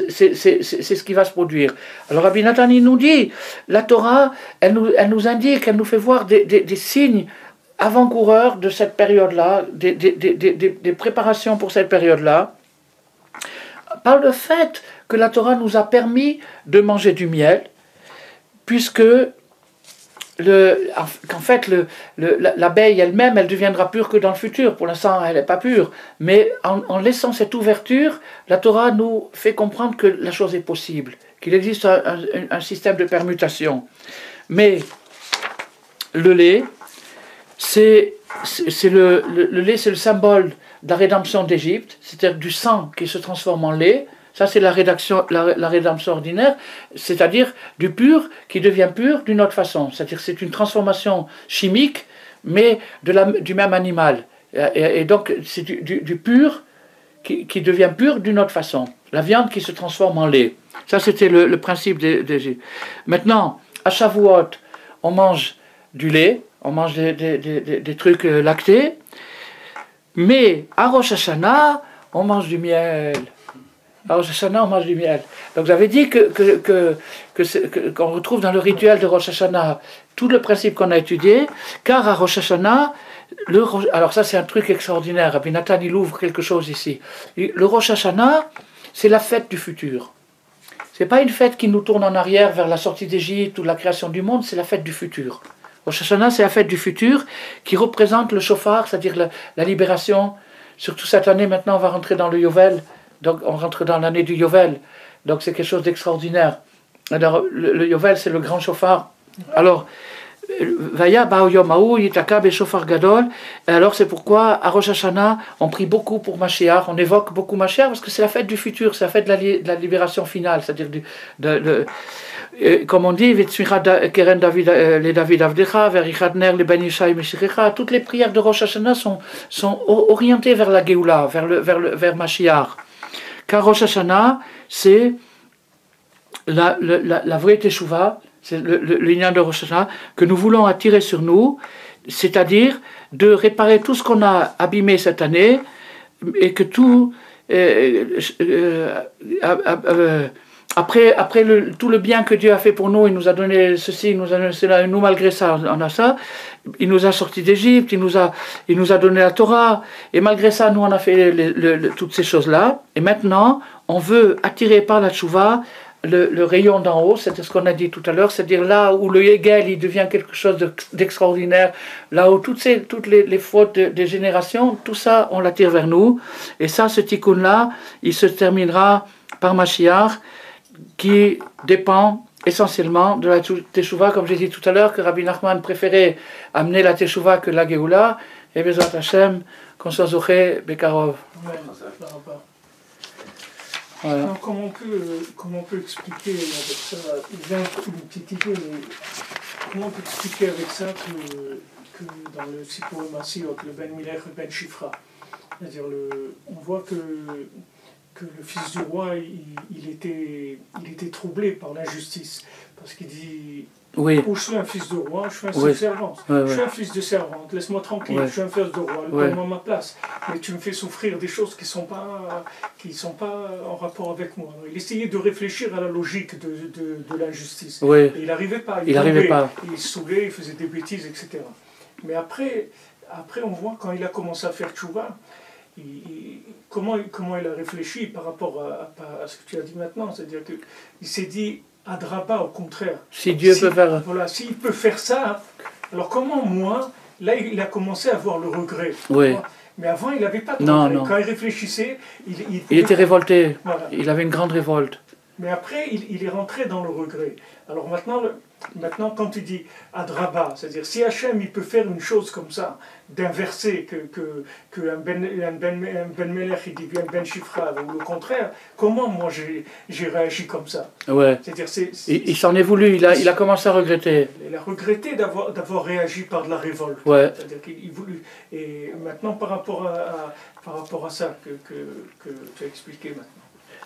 c'est ce qui va se produire. Alors Rabbi Nathan, il nous dit, la Torah, elle nous indique, elle nous fait voir des signes avant-coureurs de cette période-là, des préparations pour cette période-là, par le fait que la Torah nous a permis de manger du miel, puisque qu'en fait l'abeille elle-même, elle deviendra pure que dans le futur. Pour l'instant, elle n'est pas pure. Mais en laissant cette ouverture, la Torah nous fait comprendre que la chose est possible, qu'il existe un système de permutation. Mais le lait, le lait, c'est le symbole de la rédemption d'Égypte, c'est-à-dire du sang qui se transforme en lait. Ça, c'est la rédemption ordinaire, c'est-à-dire du pur qui devient pur d'une autre façon. C'est-à-dire que c'est une transformation chimique, mais du même animal. Et donc, c'est du pur qui devient pur d'une autre façon. La viande qui se transforme en lait. Ça, c'était le principe d'Égypte. Maintenant, à Shavuot, on mange du lait, on mange des trucs lactés, mais à Rosh Hashanah, on mange du miel. À Rosh Hashanah, on mange du miel. Donc j'avais dit qu'on retrouve dans le rituel de Rosh Hashanah tout le principe qu'on a étudié, car à Rosh Hashanah, alors ça c'est un truc extraordinaire, Rabbi Nathan il ouvre quelque chose ici. Le Rosh Hashanah, c'est la fête du futur. C'est pas une fête qui nous tourne en arrière vers la sortie d'Égypte ou la création du monde, c'est la fête du futur. Rosh Hashanah, c'est la fête du futur qui représente le shofar, c'est-à-dire la libération. Surtout cette année, maintenant, on va rentrer dans le Yovel. Donc, on rentre dans l'année du Yovel. Donc, c'est quelque chose d'extraordinaire. Alors, le Yovel, c'est le grand shofar. Alors, Vaya Ba'u Yomahu Yitaka Beshofar Gadol. Et alors, c'est pourquoi, à Rosh Hashanah, on prie beaucoup pour Mashiach. On évoque beaucoup Mashiach parce que c'est la fête du futur, c'est la fête de la libération finale. C'est-à-dire, comme on dit, Keren David, les David Avdecha, Verichadner, les Ben Yishai Meshirecha, toutes les prières de Rosh Hashanah sont orientées vers la Géoula, vers Mashiach. Car Rosh Hashanah, c'est la vraie Teshuvah, c'est le lien de Rosh Hashanah que nous voulons attirer sur nous, c'est-à-dire de réparer tout ce qu'on a abîmé cette année et que tout, après tout le bien que Dieu a fait pour nous, il nous a donné ceci, il nous a donné cela, et nous malgré ça, on a ça, il nous a sortis d'Égypte, il nous a donné la Torah, et malgré ça, nous on a fait toutes ces choses-là, et maintenant, on veut attirer par la tchouva le rayon d'en haut, c'est ce qu'on a dit tout à l'heure, c'est-à-dire là où le Hegel, il devient quelque chose d'extraordinaire, là où toutes les fautes des générations, tout ça, on l'attire vers nous, et ça, ce tikkun-là, il se terminera par Mashiach, qui dépend essentiellement de la Teshuvah, comme j'ai dit tout à l'heure, que Rabbi Nachman préférait amener la Teshuvah que la Géoula, et Bezrat Hashem, qu'on soit Zoché, Bekarov. Voilà. Comment on peut expliquer avec ça, une petite idée, comment on peut expliquer avec ça que dans le Sipur Masiot, le Ben Milech et Ben Shifra, c'est-à-dire on voit que le fils du roi, il était troublé par l'injustice, parce qu'il dit, oui. Je suis un fils de roi, je suis un fils de servante, je suis un fils de servante, laisse-moi tranquille, je suis un fils de roi, donne-moi ma place, mais tu me fais souffrir des choses qui sont pas en rapport avec moi. Il essayait de réfléchir à la logique de l'injustice, et il n'arrivait pas, il se saoulait, il faisait des bêtises, etc. Mais après on voit quand il a commencé à faire tchouva, comment il a réfléchi par rapport à ce que tu as dit maintenant, c'est-à-dire qu'il s'est dit Adraba, au contraire. Si Dieu peut faire... Voilà, s'il peut faire ça, alors comment moi, là il a commencé à avoir le regret. Oui. Mais avant il n'avait pas de regret. Non. Quand il réfléchissait, il était révolté, voilà. Il avait une grande révolte. Mais après il est rentré dans le regret. Alors maintenant quand tu dis Adraba, c'est-à-dire si Hachem il peut faire une chose comme ça, d'inverser que un Ben Melech il devient Ben Shifra, ou le contraire, comment moi j'ai réagi comme ça? Ouais. C'est-à-dire il s'en est voulu, il a commencé à regretter. Il a regretté d'avoir réagi par de la révolte. Ouais. C'est-à-dire qu'il voulait. Et maintenant par rapport à ça que tu as expliqué maintenant.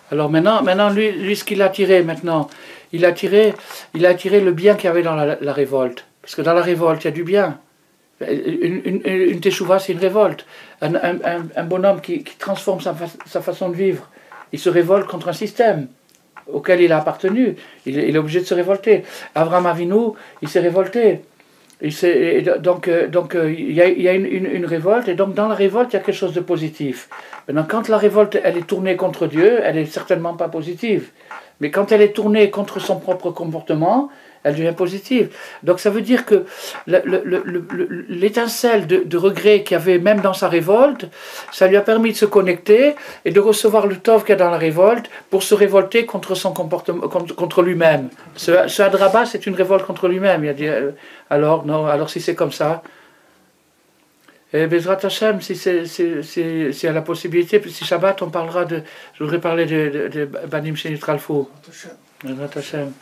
Alors maintenant lui ce qu'il a tiré maintenant, il a tiré le bien qu'il y avait dans la révolte. Parce que dans la révolte, il y a du bien. Une teshuva, c'est une révolte. Un bonhomme qui transforme sa façon de vivre. il se révolte contre un système auquel il a appartenu. Il est obligé de se révolter. Abraham Avinu, il s'est révolté. Il y a une révolte, et donc dans la révolte, il y a quelque chose de positif. Maintenant, quand la révolte, elle est tournée contre Dieu, elle n'est certainement pas positive. Mais quand elle est tournée contre son propre comportement, elle devient positive. Donc ça veut dire que l'étincelle de regret qu'il y avait même dans sa révolte, ça lui a permis de se connecter et de recevoir le tov qu'il y a dans la révolte pour se révolter contre son comportement, contre lui-même. Ce Hadraba, c'est une révolte contre lui-même. Il a dit, alors non, alors si c'est comme ça, et Bezrat Hashem, si à la possibilité, puis si Shabbat on parlera je voudrais parler de Banim Shenit Ralfou. Bezrat Hashem.